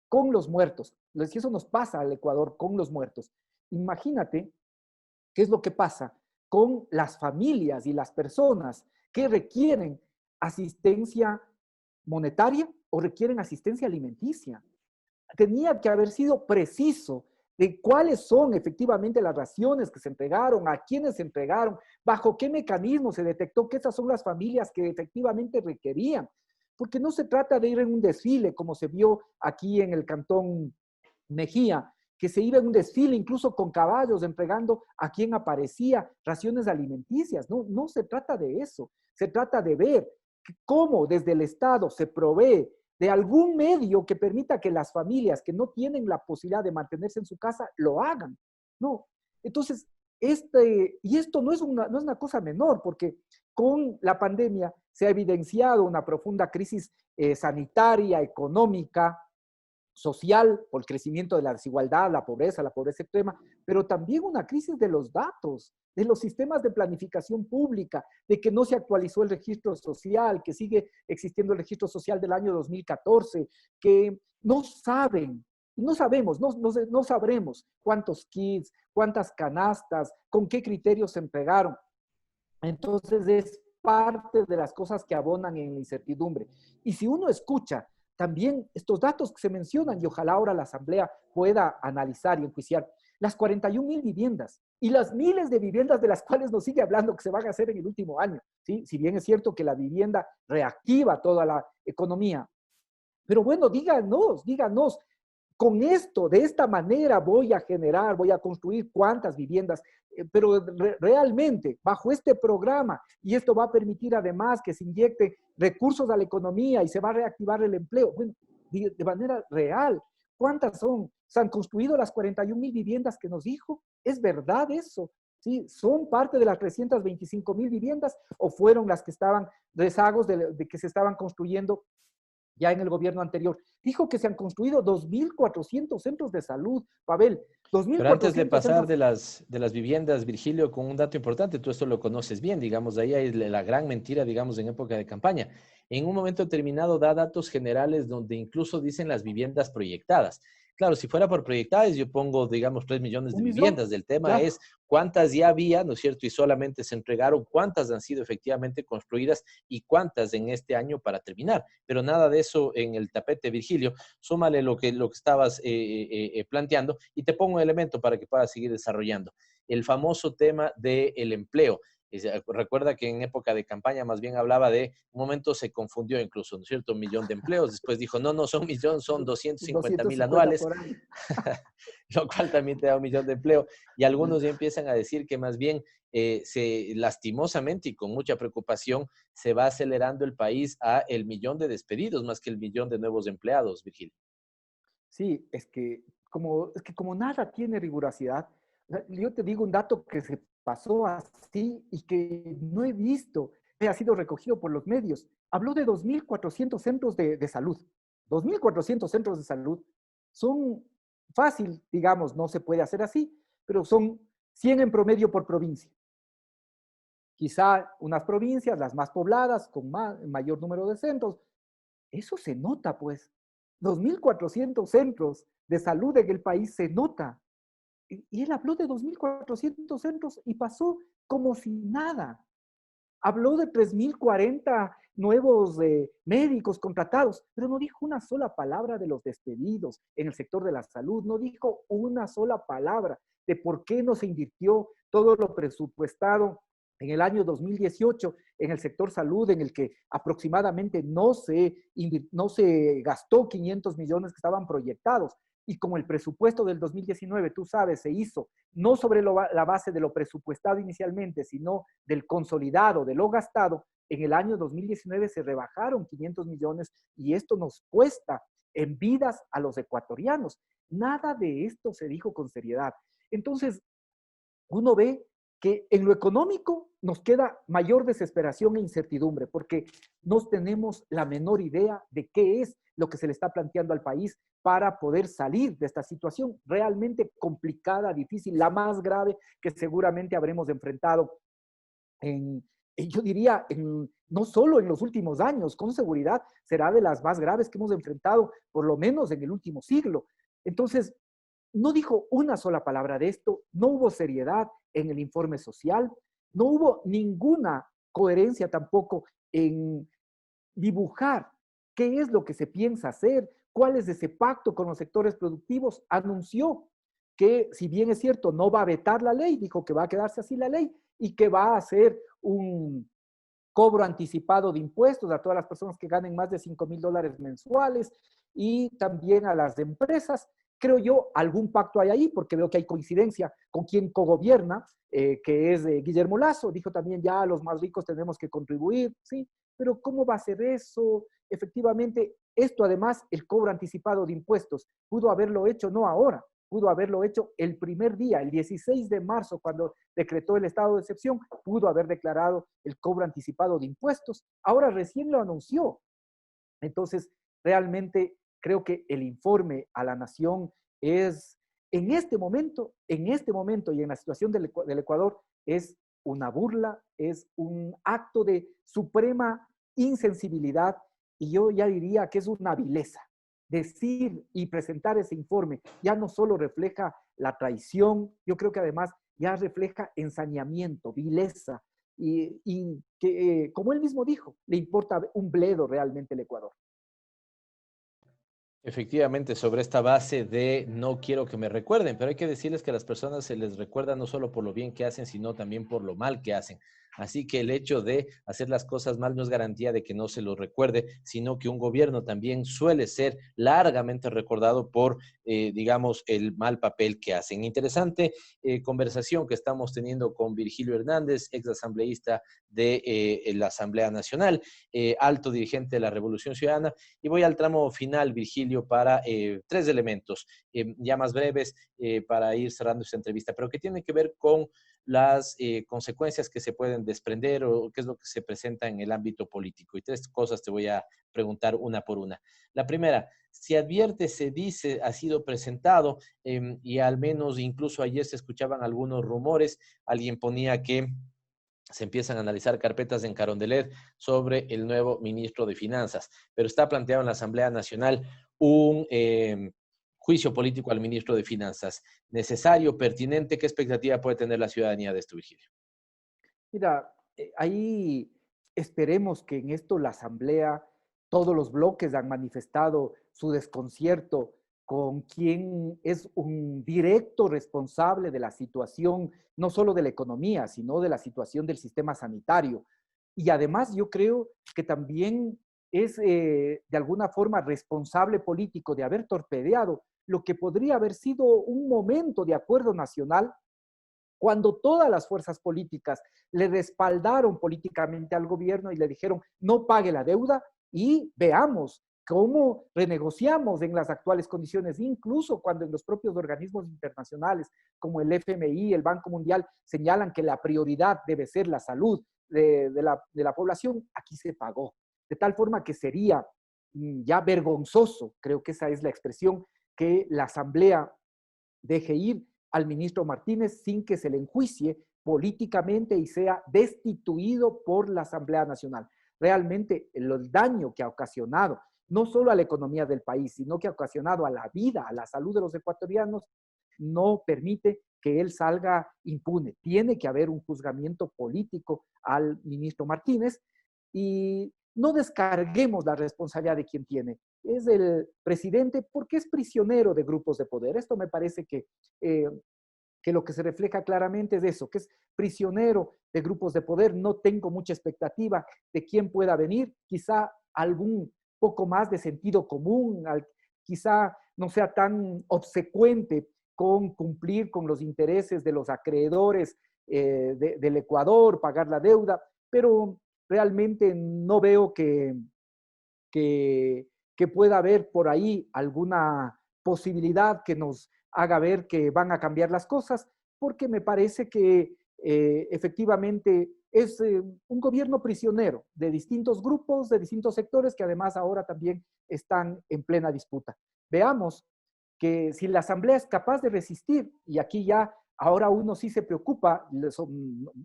Speaker 6: con los muertos, si eso nos pasa al Ecuador con los muertos, imagínate qué es lo que pasa con las familias y las personas que requieren asistencia monetaria o requieren asistencia alimenticia. Tenía que haber sido preciso de cuáles son efectivamente las raciones que se entregaron, a quiénes se entregaron, bajo qué mecanismo se detectó que esas son las familias que efectivamente requerían. Porque no se trata de ir en un desfile, como se vio aquí en el Cantón Mejía, que se iba en un desfile incluso con caballos entregando a quien aparecía raciones alimenticias. No, no se trata de eso. Se trata de ver cómo desde el Estado se provee de algún medio que permita que las familias que no tienen la posibilidad de mantenerse en su casa lo hagan. No. Entonces, y esto no es una cosa menor, porque con la pandemia se ha evidenciado una profunda crisis sanitaria, económica, social, por el crecimiento de la desigualdad, la pobreza extrema, pero también una crisis de los datos, de los sistemas de planificación pública, de que no se actualizó el registro social, que sigue existiendo el registro social del año 2014, que no saben, no sabemos, no sabremos cuántos kits, cuántas canastas, con qué criterios se entregaron. Entonces es parte de las cosas que abonan en la incertidumbre. Y si uno escucha también estos datos que se mencionan, y ojalá ahora la Asamblea pueda analizar y enjuiciar, las 41,000 viviendas y las miles de viviendas de las cuales nos sigue hablando que se van a hacer en el último año, ¿sí? Si bien es cierto que la vivienda reactiva toda la economía. Pero bueno, díganos, con esto, de esta manera voy a construir cuántas viviendas, pero realmente bajo este programa, y esto va a permitir además que se inyecte recursos a la economía y se va a reactivar el empleo. Bueno, de manera real, ¿Cuántas son? ¿Se han construido las 41,000 viviendas que nos dijo? ¿Es verdad eso? ¿Sí? ¿Son parte de las 325,000 viviendas o fueron las que estaban rezagos de que se estaban construyendo ya en el gobierno anterior? Dijo que se han construido 2.400 centros de salud, Pavel.
Speaker 4: Pero antes de
Speaker 6: 2.400
Speaker 4: pasar
Speaker 6: centros.
Speaker 4: de las viviendas, Virgilio, con un dato importante, tú esto lo conoces bien, digamos, ahí hay la gran mentira, digamos, en época de campaña. En un momento determinado da datos generales donde incluso dicen las viviendas proyectadas. Claro, si fuera por proyectadas, yo pongo, digamos, 3 millones de
Speaker 6: 1 millón,
Speaker 4: viviendas. El tema
Speaker 6: claro.
Speaker 4: es cuántas ya había, ¿no es cierto? Y solamente se entregaron, cuántas han sido efectivamente construidas y cuántas en este año para terminar. Pero nada de eso en el tapete, Virgilio. Súmale lo que estabas planteando y te pongo un elemento para que puedas seguir desarrollando. El famoso tema del empleo. Recuerda que en época de campaña más bien hablaba de, un momento se confundió incluso, ¿no es cierto? 1 millón de empleos. Después dijo, no, no son 1 millón, son 250,000 anuales,
Speaker 6: por año.
Speaker 4: lo cual también te da 1 millón de empleo. Y algunos ya empiezan a decir que más bien lastimosamente y con mucha preocupación se va acelerando el país a el 1 millón de despedidos más que el 1 millón de nuevos empleados, Virgilio.
Speaker 6: Sí, es que como nada tiene rigurosidad, yo te digo un dato que se pasó así y que no he visto, que ha sido recogido por los medios. Habló de 2.400 centros de salud. 2.400 centros de salud son fácil, digamos, no se puede hacer así, pero son 100 en promedio por provincia. Quizá unas provincias, las más pobladas, con mayor número de centros. Eso se nota, pues. 2.400 centros de salud en el país se nota. Y él habló de 2.400 centros y pasó como si nada. Habló de 3.040 nuevos médicos contratados, pero no dijo una sola palabra de los despedidos en el sector de la salud, no dijo una sola palabra de por qué no se invirtió todo lo presupuestado en el año 2018 en el sector salud, en el que aproximadamente no se gastó 500 millones que estaban proyectados. Y como el presupuesto del 2019, tú sabes, se hizo no sobre la base de lo presupuestado inicialmente, sino del consolidado, de lo gastado, en el año 2019 se rebajaron 500 millones y esto nos cuesta en vidas a los ecuatorianos. Nada de esto se dijo con seriedad. Entonces, uno ve que en lo económico nos queda mayor desesperación e incertidumbre porque no tenemos la menor idea de qué es lo que se le está planteando al país para poder salir de esta situación realmente complicada, difícil, la más grave que seguramente habremos enfrentado yo diría, no solo en los últimos años, con seguridad será de las más graves que hemos enfrentado, por lo menos en el último siglo. Entonces, no dijo una sola palabra de esto, no hubo seriedad en el informe social, no hubo ninguna coherencia tampoco en dibujar qué es lo que se piensa hacer, cuál es ese pacto con los sectores productivos. Anunció que, si bien es cierto, no va a vetar la ley, dijo que va a quedarse así la ley y que va a hacer un cobro anticipado de impuestos a todas las personas que ganen más de $5,000 mensuales y también a las empresas. Creo yo, algún pacto hay ahí, porque veo que hay coincidencia con quien cogobierna, que es Guillermo Lasso. Dijo también, ya los más ricos tenemos que contribuir, ¿sí? Pero ¿cómo va a ser eso? Efectivamente, esto además, el cobro anticipado de impuestos, pudo haberlo hecho no ahora, pudo haberlo hecho el primer día, el 16 de marzo, cuando decretó el estado de excepción, pudo haber declarado el cobro anticipado de impuestos. Ahora recién lo anunció. Entonces, realmente creo que el informe a la nación es, en este momento y en la situación del Ecuador, es una burla, es un acto de suprema insensibilidad y yo ya diría que es una vileza. Decir y presentar ese informe ya no solo refleja la traición, yo creo que además ya refleja ensañamiento, vileza y que, como él mismo dijo, le importa un bledo realmente el Ecuador.
Speaker 4: Efectivamente, sobre esta base de no quiero que me recuerden, pero hay que decirles que a las personas se les recuerda no solo por lo bien que hacen, sino también por lo mal que hacen. Así que el hecho de hacer las cosas mal no es garantía de que no se lo recuerde, sino que un gobierno también suele ser largamente recordado por, digamos, el mal papel que hacen. Interesante conversación que estamos teniendo con Virgilio Hernández, ex asambleísta de la Asamblea Nacional, alto dirigente de la Revolución Ciudadana. Y voy al tramo final, Virgilio, para tres elementos ya más breves para ir cerrando esta entrevista, pero que tienen que ver con las consecuencias que se pueden desprender o qué es lo que se presenta en el ámbito político. Y tres cosas te voy a preguntar una por una. La primera, se advierte, se dice, ha sido presentado y al menos incluso ayer se escuchaban algunos rumores, alguien ponía que se empiezan a analizar carpetas en Carondelet sobre el nuevo ministro de Finanzas, pero está planteado en la Asamblea Nacional un juicio político al ministro de Finanzas. ¿Necesario, pertinente? ¿Qué expectativa puede tener la ciudadanía de esto, Virgilio?
Speaker 6: Mira, ahí esperemos que en esto la Asamblea, todos los bloques han manifestado su desconcierto con quien es un directo responsable de la situación, no solo de la economía, sino de la situación del sistema sanitario. Y además yo creo que también es de alguna forma responsable político de haber torpedeado lo que podría haber sido un momento de acuerdo nacional cuando todas las fuerzas políticas le respaldaron políticamente al gobierno y le dijeron no pague la deuda y veamos cómo renegociamos en las actuales condiciones, incluso cuando en los propios organismos internacionales como el FMI, el Banco Mundial, señalan que la prioridad debe ser la salud de la población, aquí se pagó. De tal forma que sería ya vergonzoso, creo que esa es la expresión, que la Asamblea deje ir al ministro Martínez sin que se le enjuicie políticamente y sea destituido por la Asamblea Nacional. Realmente el daño que ha ocasionado, no solo a la economía del país, sino que ha ocasionado a la vida, a la salud de los ecuatorianos, no permite que él salga impune. Tiene que haber un juzgamiento político al ministro Martínez y no descarguemos la responsabilidad de quien tiene. Es el presidente porque es prisionero de grupos de poder. Esto me parece que lo que se refleja claramente es eso, que es prisionero de grupos de poder. No tengo mucha expectativa de quién pueda venir, quizá algún poco más de sentido común, quizá no sea tan obsecuente con cumplir con los intereses de los acreedores del Ecuador, pagar la deuda, pero realmente no veo que pueda haber por ahí alguna posibilidad que nos haga ver que van a cambiar las cosas, porque me parece que efectivamente es un gobierno prisionero de distintos grupos, de distintos sectores que además ahora también están en plena disputa. Veamos que si la Asamblea es capaz de resistir, y aquí ya ahora uno sí se preocupa,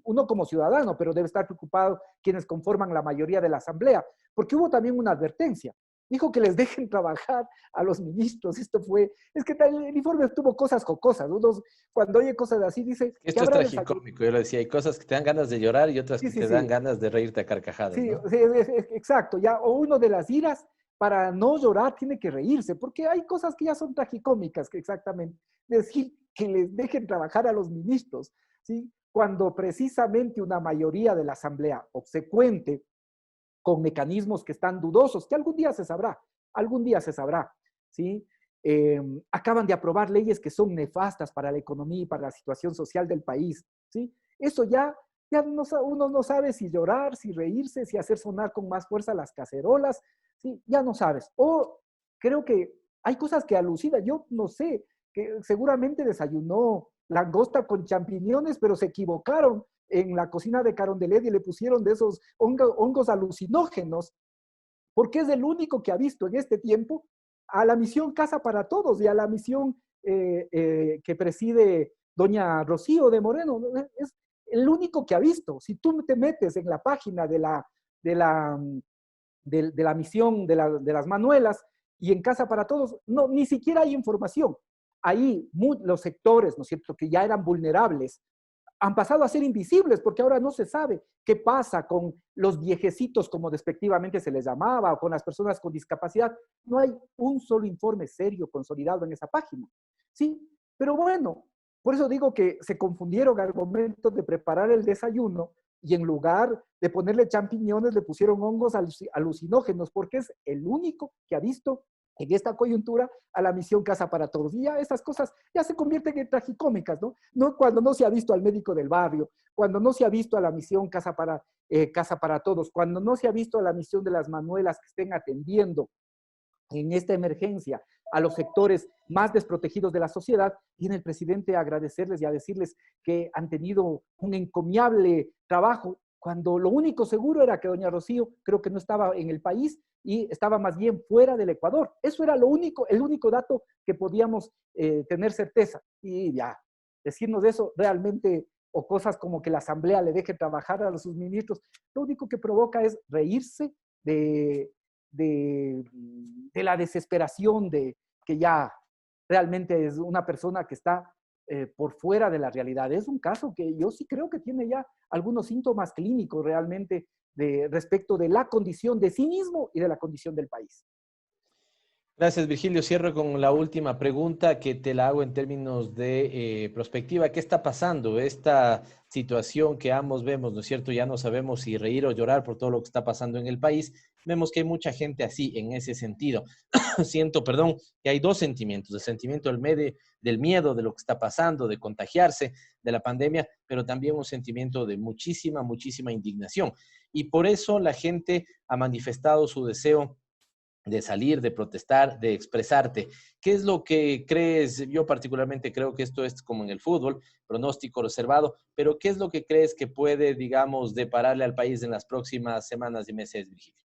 Speaker 6: uno como ciudadano, pero debe estar preocupado quienes conforman la mayoría de la Asamblea, porque hubo también una advertencia. Dijo que les dejen trabajar a los ministros. Es que el informe tuvo cosas jocosas. Uno cuando oye cosas así dice...
Speaker 4: Esto es tragicómico, yo lo decía, hay cosas que te dan ganas de llorar y otras que te dan ganas de reírte a carcajadas,
Speaker 6: Sí,
Speaker 4: ¿no?
Speaker 6: sí, exacto. Ya, o uno de las iras, para no llorar, tiene que reírse, porque hay cosas que ya son tragicómicas, que exactamente. Decir que les dejen trabajar a los ministros, ¿sí? Cuando precisamente una mayoría de la Asamblea obsecuente con mecanismos que están dudosos, que algún día se sabrá, ¿sí? Acaban de aprobar leyes que son nefastas para la economía y para la situación social del país, ¿sí? Eso ya uno no sabe si llorar, si reírse, si hacer sonar con más fuerza las cacerolas, ¿sí? Ya no sabes. O creo que hay cosas que alucinan, yo no sé, que seguramente desayunó langosta con champiñones, pero se equivocaron en la cocina de Carondelet y le pusieron de esos hongos alucinógenos, porque es el único que ha visto en este tiempo a la misión Casa para Todos y a la misión que preside doña Rocío de Moreno. Es el único que ha visto. Si tú te metes en la página de la misión de las Manuelas y en Casa para Todos, no, ni siquiera hay información. Ahí los sectores, ¿no es cierto?, que ya eran vulnerables, han pasado a ser invisibles porque ahora no se sabe qué pasa con los viejecitos, como despectivamente se les llamaba, o con las personas con discapacidad. No hay un solo informe serio consolidado en esa página, ¿sí? Pero bueno, por eso digo que se confundieron al momento de preparar el desayuno y en lugar de ponerle champiñones le pusieron hongos alucinógenos, porque es el único que ha visto en esta coyuntura a la misión Casa para Todos. Y ya esas cosas ya se convierten en tragicómicas, ¿no? No cuando no se ha visto al médico del barrio, cuando no se ha visto a la misión Casa para Todos, cuando no se ha visto a la misión de las manuelas que estén atendiendo en esta emergencia a los sectores más desprotegidos de la sociedad, viene el presidente a agradecerles y a decirles que han tenido un encomiable trabajo, cuando lo único seguro era que doña Rocío creo que no estaba en el país y estaba más bien fuera del Ecuador. Eso era el único dato que podíamos tener certeza. Y ya, decirnos eso realmente, o cosas como que la Asamblea le deje trabajar a sus ministros, lo único que provoca es reírse de la desesperación de que ya realmente es una persona que está por fuera de la realidad. Es un caso que yo sí creo que tiene ya algunos síntomas clínicos realmente respecto de la condición de sí mismo y de la condición del país.
Speaker 4: Gracias, Virgilio. Cierro con la última pregunta que te la hago en términos de perspectiva. ¿Qué está pasando? Esta situación que ambos vemos, ¿no es cierto? Ya no sabemos si reír o llorar por todo lo que está pasando en el país. Vemos que hay mucha gente así, en ese sentido. Siento, perdón, que hay dos sentimientos. El sentimiento del miedo de lo que está pasando, de contagiarse de la pandemia, pero también un sentimiento de muchísima, muchísima indignación. Y por eso la gente ha manifestado su deseo de salir, de protestar, de expresarte. ¿Qué es lo que crees? Yo particularmente creo que esto es como en el fútbol, pronóstico reservado, pero ¿qué es lo que crees que puede, digamos, depararle al país en las próximas semanas y meses, Virgilio?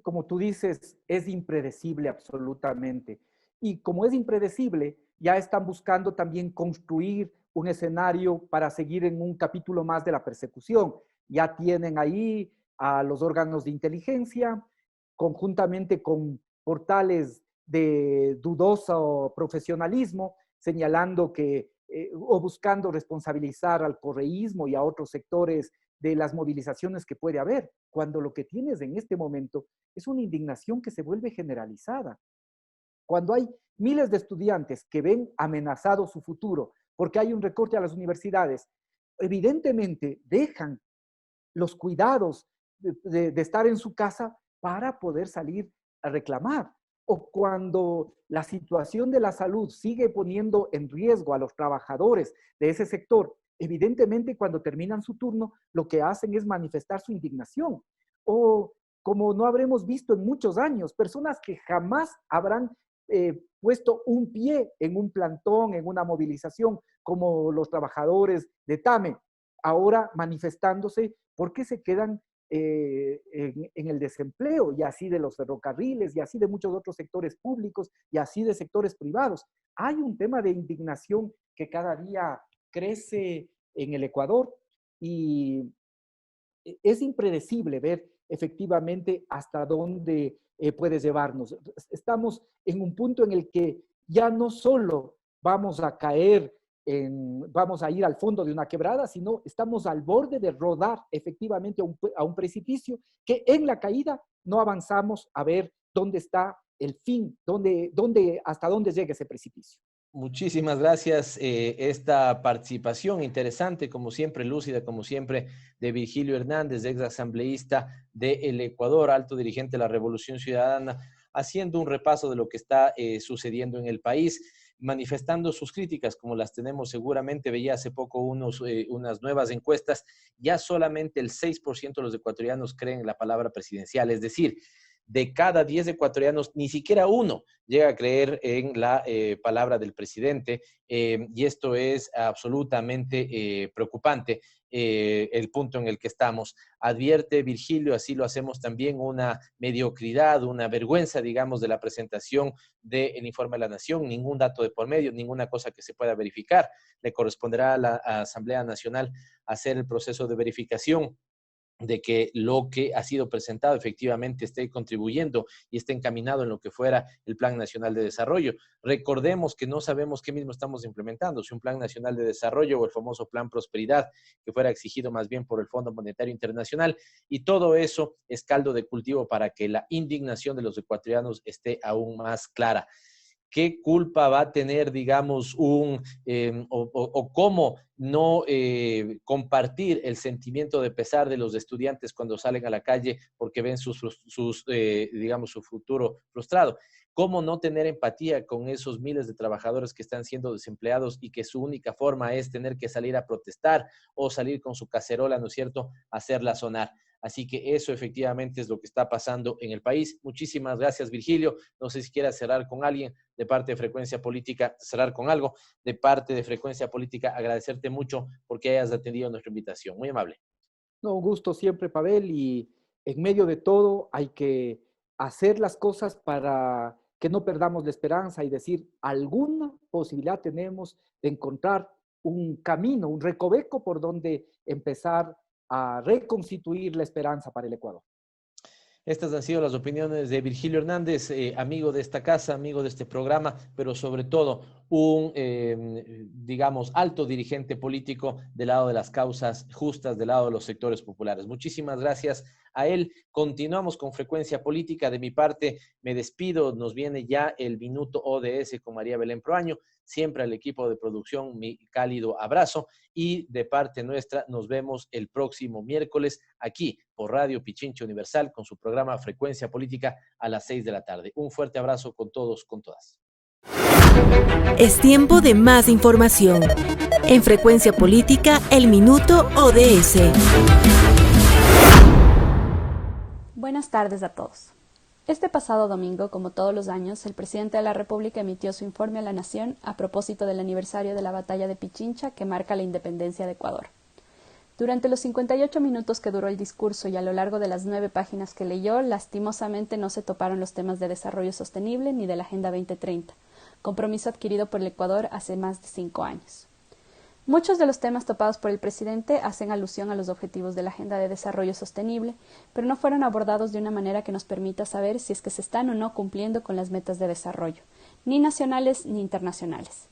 Speaker 6: Como tú dices, es impredecible absolutamente. Y como es impredecible, ya están buscando también construir un escenario para seguir en un capítulo más de la persecución. Ya tienen ahí a los órganos de inteligencia, conjuntamente con portales de dudoso profesionalismo, señalando que, o buscando responsabilizar al correísmo y a otros sectores de las movilizaciones que puede haber, cuando lo que tienes en este momento es una indignación que se vuelve generalizada. Cuando hay miles de estudiantes que ven amenazado su futuro porque hay un recorte a las universidades, evidentemente dejan los cuidados de estar en su casa para poder salir a reclamar. O cuando la situación de la salud sigue poniendo en riesgo a los trabajadores de ese sector, evidentemente cuando terminan su turno, lo que hacen es manifestar su indignación. O como no habremos visto en muchos años, personas que jamás habrán puesto un pie en un plantón, en una movilización, como los trabajadores de TAME, ahora manifestándose porque se quedan en el desempleo, y así de los ferrocarriles, y así de muchos otros sectores públicos, y así de sectores privados. Hay un tema de indignación que cada día crece en el Ecuador, y es impredecible ver efectivamente hasta dónde puede llevarnos. Estamos en un punto en el que ya no solo vamos a caer vamos a ir al fondo de una quebrada, sino estamos al borde de rodar efectivamente a un precipicio que en la caída no avanzamos a ver dónde está el fin, hasta dónde llega ese precipicio.
Speaker 4: Muchísimas gracias. Esta participación interesante, como siempre, lúcida, como siempre, de Virgilio Hernández, ex asambleísta del Ecuador, alto dirigente de la Revolución Ciudadana, haciendo un repaso de lo que está sucediendo en el país, manifestando sus críticas, como las tenemos seguramente. Veía hace poco unas nuevas encuestas, ya solamente el 6% de los ecuatorianos creen en la palabra presidencial, es decir, de cada 10 ecuatorianos, ni siquiera uno llega a creer en la palabra del presidente, y esto es absolutamente preocupante, el punto en el que estamos. Advierte Virgilio, así lo hacemos también, una mediocridad, una vergüenza, digamos, de la presentación del informe de la Nación, ningún dato de por medio, ninguna cosa que se pueda verificar. Le corresponderá a la Asamblea Nacional hacer el proceso de verificación de que lo que ha sido presentado efectivamente esté contribuyendo y esté encaminado en lo que fuera el Plan Nacional de Desarrollo. Recordemos que no sabemos qué mismo estamos implementando, si un Plan Nacional de Desarrollo o el famoso Plan Prosperidad, que fuera exigido más bien por el Fondo Monetario Internacional, y todo eso es caldo de cultivo para que la indignación de los ecuatorianos esté aún más clara. ¿qué culpa va a tener, digamos, o cómo no compartir el sentimiento de pesar de los estudiantes cuando salen a la calle porque ven digamos, su futuro frustrado? ¿Cómo no tener empatía con esos miles de trabajadores que están siendo desempleados y que su única forma es tener que salir a protestar o salir con su cacerola, ¿no es cierto?, hacerla sonar? Así que eso efectivamente es lo que está pasando en el país. Muchísimas gracias, Virgilio. No sé si quieras cerrar con alguien de parte de Frecuencia Política, cerrar con algo de parte de Frecuencia Política. Agradecerte mucho porque hayas atendido nuestra invitación. Muy amable.
Speaker 6: No, un gusto siempre, Pavel, y en medio de todo hay que hacer las cosas para que no perdamos la esperanza y decir, alguna posibilidad tenemos de encontrar un camino, un recoveco por donde empezar a reconstituir la esperanza para el Ecuador.
Speaker 4: Estas han sido las opiniones de Virgilio Hernández, amigo de esta casa, amigo de este programa, pero sobre todo un, digamos, alto dirigente político del lado de las causas justas, del lado de los sectores populares. Muchísimas gracias a él. Continuamos con Frecuencia Política. De mi parte, me despido. Nos viene ya el Minuto ODS con María Belén Proaño. Siempre al equipo de producción, mi cálido abrazo. Y de parte nuestra, nos vemos el próximo miércoles aquí por Radio Pichincha Universal con su programa Frecuencia Política a las 6 de la tarde. Un fuerte abrazo con todos, con todas.
Speaker 3: Es tiempo de más información. En Frecuencia Política, el Minuto ODS.
Speaker 7: Buenas tardes a todos. Este pasado domingo, como todos los años, el presidente de la República emitió su informe a la Nación a propósito del aniversario de la Batalla de Pichincha que marca la independencia de Ecuador. Durante los 58 minutos que duró el discurso y a lo largo de las 9 páginas que leyó, lastimosamente no se toparon los temas de desarrollo sostenible ni de la Agenda 2030, compromiso adquirido por el Ecuador hace más de 5 años. Muchos de los temas topados por el presidente hacen alusión a los objetivos de la Agenda de Desarrollo Sostenible, pero no fueron abordados de una manera que nos permita saber si es que se están o no cumpliendo con las metas de desarrollo, ni nacionales ni internacionales.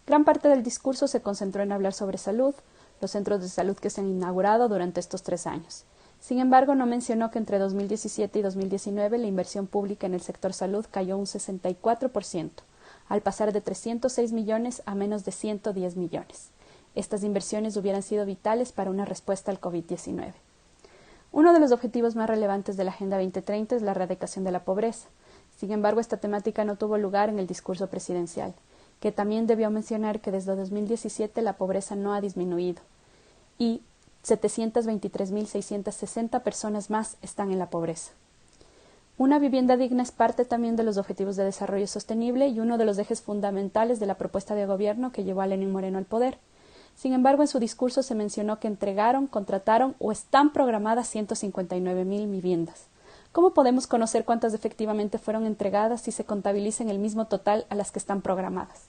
Speaker 7: Gran parte del discurso se concentró en hablar sobre salud, los centros de salud que se han inaugurado durante estos 3 años. Sin embargo, no mencionó que entre 2017 y 2019 la inversión pública en el sector salud cayó un 64%, al pasar de 306 millones a menos de 110 millones. Estas inversiones hubieran sido vitales para una respuesta al COVID-19. Uno de los objetivos más relevantes de la Agenda 2030 es la erradicación de la pobreza. Sin embargo, esta temática no tuvo lugar en el discurso presidencial, que también debió mencionar que desde 2017 la pobreza no ha disminuido y 723.660 personas más están en la pobreza. Una vivienda digna es parte también de los Objetivos de Desarrollo Sostenible y uno de los ejes fundamentales de la propuesta de gobierno que llevó a Lenín Moreno al poder. Sin embargo, en su discurso se mencionó que entregaron, contrataron o están programadas 159.000 viviendas. ¿Cómo podemos conocer cuántas efectivamente fueron entregadas si se contabiliza en el mismo total a las que están programadas?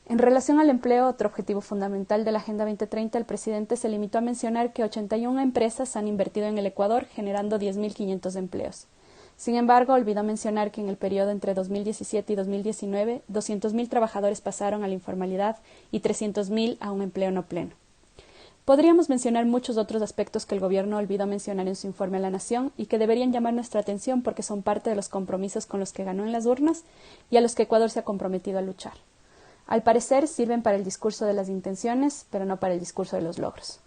Speaker 7: En relación al empleo, otro objetivo fundamental de la Agenda 2030, el presidente se limitó a mencionar que 81 empresas han invertido en el Ecuador, generando 10.500 empleos. Sin embargo, olvidó mencionar que en el periodo entre 2017 y 2019, 200.000 trabajadores pasaron a la informalidad y 300.000 a un empleo no pleno. Podríamos mencionar muchos otros aspectos que el gobierno olvidó mencionar en su informe a la Nación y que deberían llamar nuestra atención porque son parte de los compromisos con los que ganó en las urnas y a los que Ecuador se ha comprometido a luchar. Al parecer, sirven para el discurso de las intenciones, pero no para el discurso de los logros.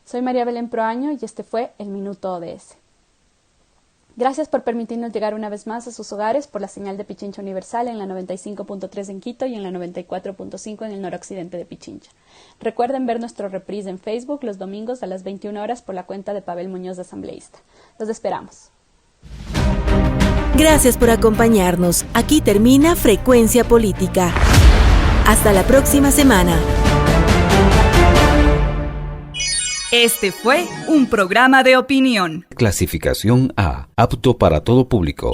Speaker 7: Soy María Belén Proaño y este fue el Minuto ODS. Gracias por permitirnos llegar una vez más a sus hogares por la señal de Pichincha Universal en la 95.3 en Quito y en la 94.5 en el noroccidente de Pichincha. Recuerden ver nuestro reprise en Facebook los domingos a las 21 horas por la cuenta de Pavel Muñoz de Asambleísta. Los esperamos.
Speaker 3: Gracias por acompañarnos. Aquí termina Frecuencia Política. Hasta la próxima semana.
Speaker 1: Este fue un programa de opinión.
Speaker 2: Clasificación A, apto para todo público.